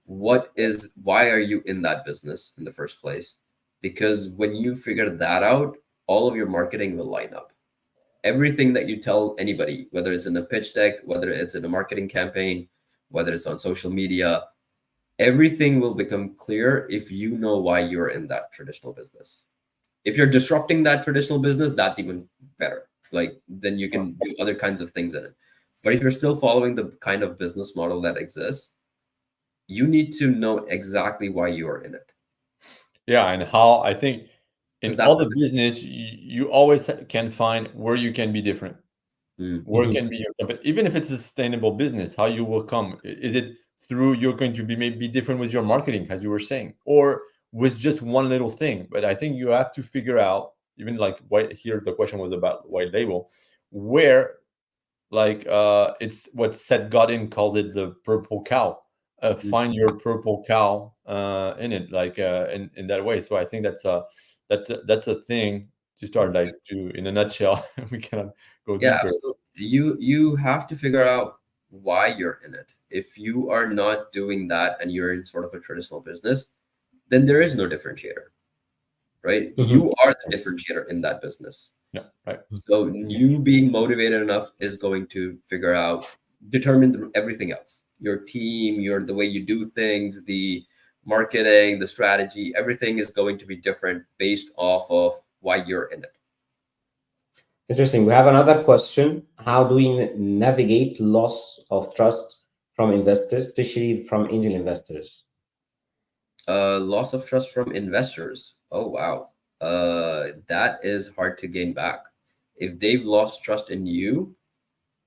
why are you in that business in the first place? Because when you figure that out, all of your marketing will line up. Everything that you tell anybody, whether it's in a pitch deck, whether it's in a marketing campaign, whether it's on social media, everything will become clear if you know why you're in that traditional business. If you're disrupting that traditional business, that's even better. Like then you can do other kinds of things in it. But if you're still following the kind of business model that exists, you need to know exactly why you are in it. Yeah, and how I think Because in that's all the the business, you always can find where you can be different. Mm. Where can be your company, even if it's a sustainable business, how you will come. Is it through you're going to be maybe different with your marketing, as you were saying, or with just one little thing? But I think you have to figure out, even like white here, the question was about white label, where like it's what Seth Godin called it the purple cow. Mm. Find your purple cow in it, like in that way. So I think that's a thing to start like to in a nutshell. We cannot go Yeah, deeper. absolutely. You have to figure out why you're in it. If you are not doing that and you're in sort of a traditional business, then there is no differentiator, right? Mhm. You are the differentiator in that business. Yeah, right. So you being motivated enough is going to determine everything else. Your team, the way you do things, the marketing, the strategy, everything is going to be different based off of why you're in it. Interesting. We have another question. How do we navigate loss of trust from investors, especially from angel investors? Loss of trust from investors. Oh wow. That is hard to gain back. If they've lost trust in you,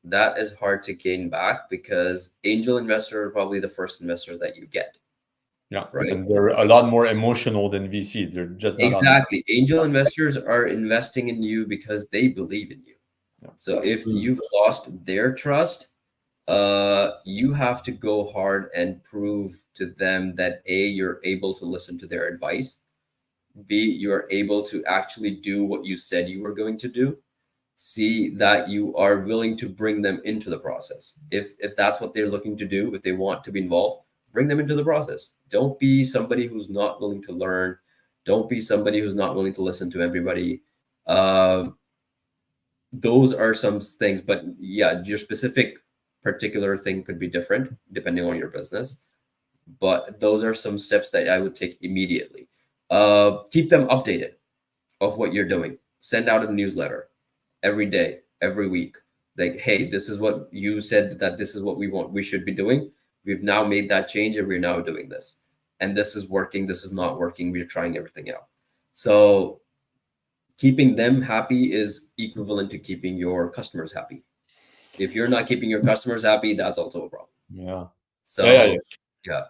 that is hard to gain back because angel investors are probably the first investors that you get, Yeah, right? and they're a lot more emotional than VC. They're just not on. Exactly. Angel investors are investing in you because they believe in you. Yeah. So if Mm. you've lost their trust, you have to go hard and prove to them that A, you're able to listen to their advice. B, you're able to actually do what you said you were going to do. C, that you are willing to bring them into the process. If that's what they're looking to do, if they want to be involved, bring them into the process. Don't be somebody who's not willing to learn. Don't be somebody who's not willing to listen to everybody. Um, those are some things, but yeah, your specific particular thing could be different depending on your business. But those are some steps that I would take immediately. Keep them updated of what you're doing. Send out a newsletter every day, every week. Like, hey, this is what you said that this is what we should be doing. We've now made that change and we're now doing this. And this is working, this is not working. We're trying everything out. So keeping them happy is equivalent to keeping your customers happy. If you're not keeping your customers happy, that's also a problem. Yeah. So Yeah. yeah.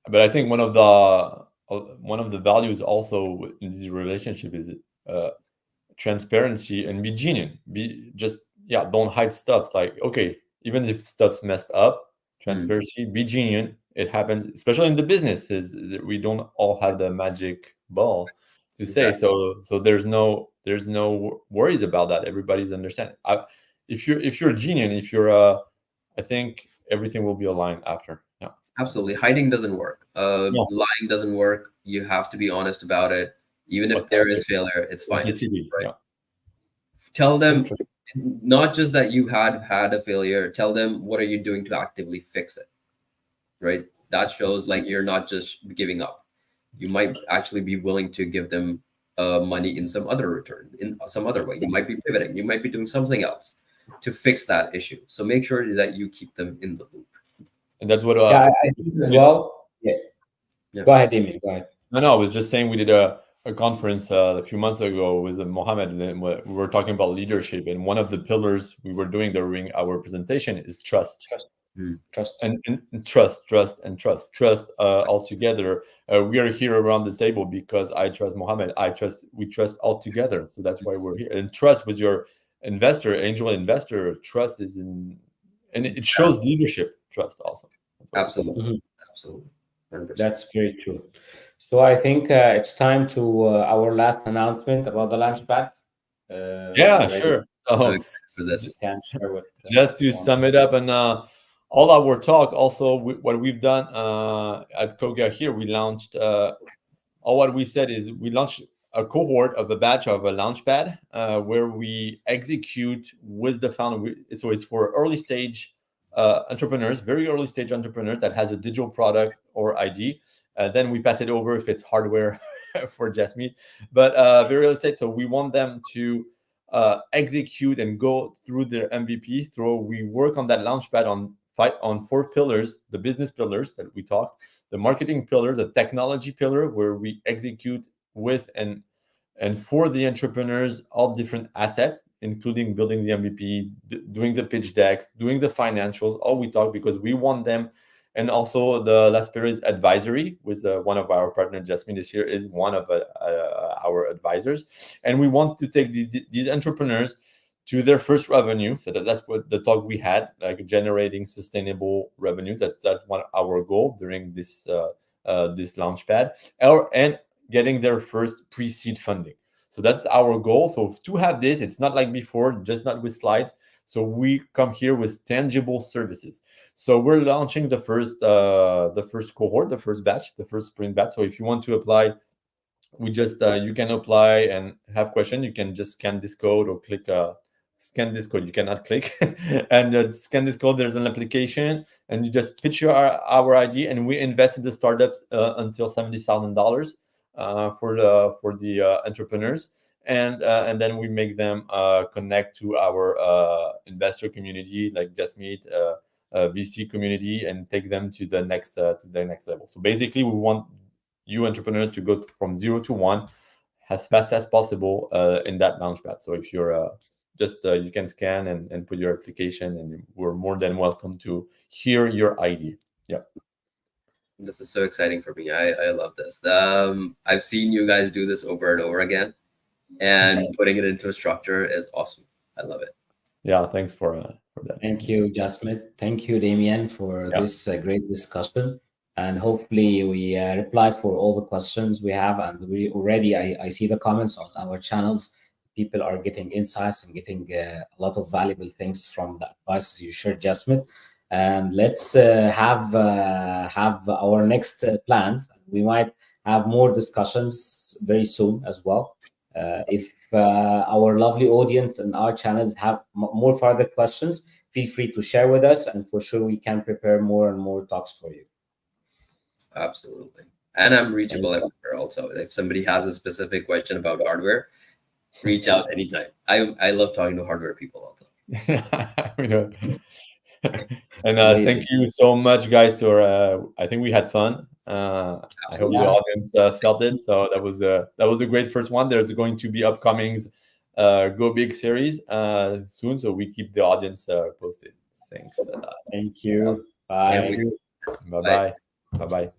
But I think one of the values also in this relationship is uh, transparency and be genuine. Be just don't hide stuff. Like, okay, even if stuff's messed up, Mm, transparency, be genuine. It happens, especially in the businesses. We don't all have the magic ball to say. exactly. So there's no worries about that. Everybody's understanding. If you're genuine, if you're I think everything will be aligned after. Yeah. Absolutely. Hiding doesn't work. No, Lying doesn't work. You have to be honest about it. Even if there is authentic, failure, it's fine. authenticity. Right. Yeah. Tell them Interesting. not just that you had a failure, tell them what are you doing to actively fix it. Right. That shows like you're not just giving up. You might actually be willing to give them money in some other return, in some other way. You might be pivoting. You might be doing something else to fix that issue. So make sure that you keep them in the loop. And that's what Yeah, I think as we did. well. Yeah. Yeah. Go ahead, Amy. Go ahead. No, I was just saying we did a conference a few months ago with Mohammed, and then we were talking about leadership. And one of the pillars we were doing during our presentation is trust. Mm. Trust. And trust all together. We are here around the table because I trust Mohammed. We trust all together. So that's why we're here. And trust with your investor, angel investor, trust is in, and it shows leadership. Trust also. That's what we're talking about. Absolutely. Mhm. Absolutely. 100%. That's very true. So I think it's time to our last announcement about the launchpad. Yeah, You ready? sure. So So excited for this. Can share what just to you want. sum it up, and all our talk, also what we've done at Cogya here, we launched. All what we said is we launched a cohort of a batch of a launchpad where we execute with the founder. So it's for early stage entrepreneurs, very early stage entrepreneur that has a digital product or ID. Then we pass it over if it's hardware for Jasmine, but very early stage. So we want them to execute and go through their MVP. We work on that launchpad on 4 pillars: the business pillars that we talked, the marketing pillar, the technology pillar, where we execute with and for the entrepreneurs all different assets, including building the MVP, doing the pitch decks, doing the financials. All we talk because we want them. And also the last pillar is advisory, with one of our partners, Jasmine, this year is one of our advisors, and we want to take these entrepreneurs to their first revenue. So that's what the talk we had, like generating sustainable revenue. That's one our goal during this this launchpad, and getting their first pre-seed funding. So that's our goal. So to have this, it's not like before, just not with slides. So we come here with tangible services. So we're launching the first cohort, the first batch, the first sprint batch. So if you want to apply, we just you can apply and have question. You can just scan this code or click scan this code. You cannot click and scan this code. There's an application, and you just pitch our ID, and we invest in the startups until $70,000 for the entrepreneurs, and then we make them connect to our investor community, like Just Meet. VC community, and take them to the next level. So basically, we want you entrepreneurs to go from 0 to 1 as fast as possible in that launchpad. So if you're you can scan and put your application, and we're more than welcome to hear your idea. Yeah. This is so exciting for me. I love this. I've seen you guys do this over and over again, and putting it into a structure is awesome. I love it. Yeah, thanks for that. Thank you, Jasmine. Thank you, Damien, for this great discussion. And hopefully we replied for all the questions we have. And we already, I see the comments on our channels. People are getting insights and getting a lot of valuable things from the advice you shared, Jasmine. And let's have our next plans. We might have more discussions very soon as well. If our lovely audience and our channels have more further questions, feel free to share with us, and for sure we can prepare more and more talks for you. Absolutely. And I'm reachable everywhere also. If somebody has a specific question about hardware, reach out anytime. I love talking to hardware people also. And thank you so much, guys. For I think we had fun. I hope the audience felt it. So that was a great first one. There's going to be upcomings Go Big series soon, so we keep the audience posted. Thanks. Thank you. Bye. Bye. Bye. Bye.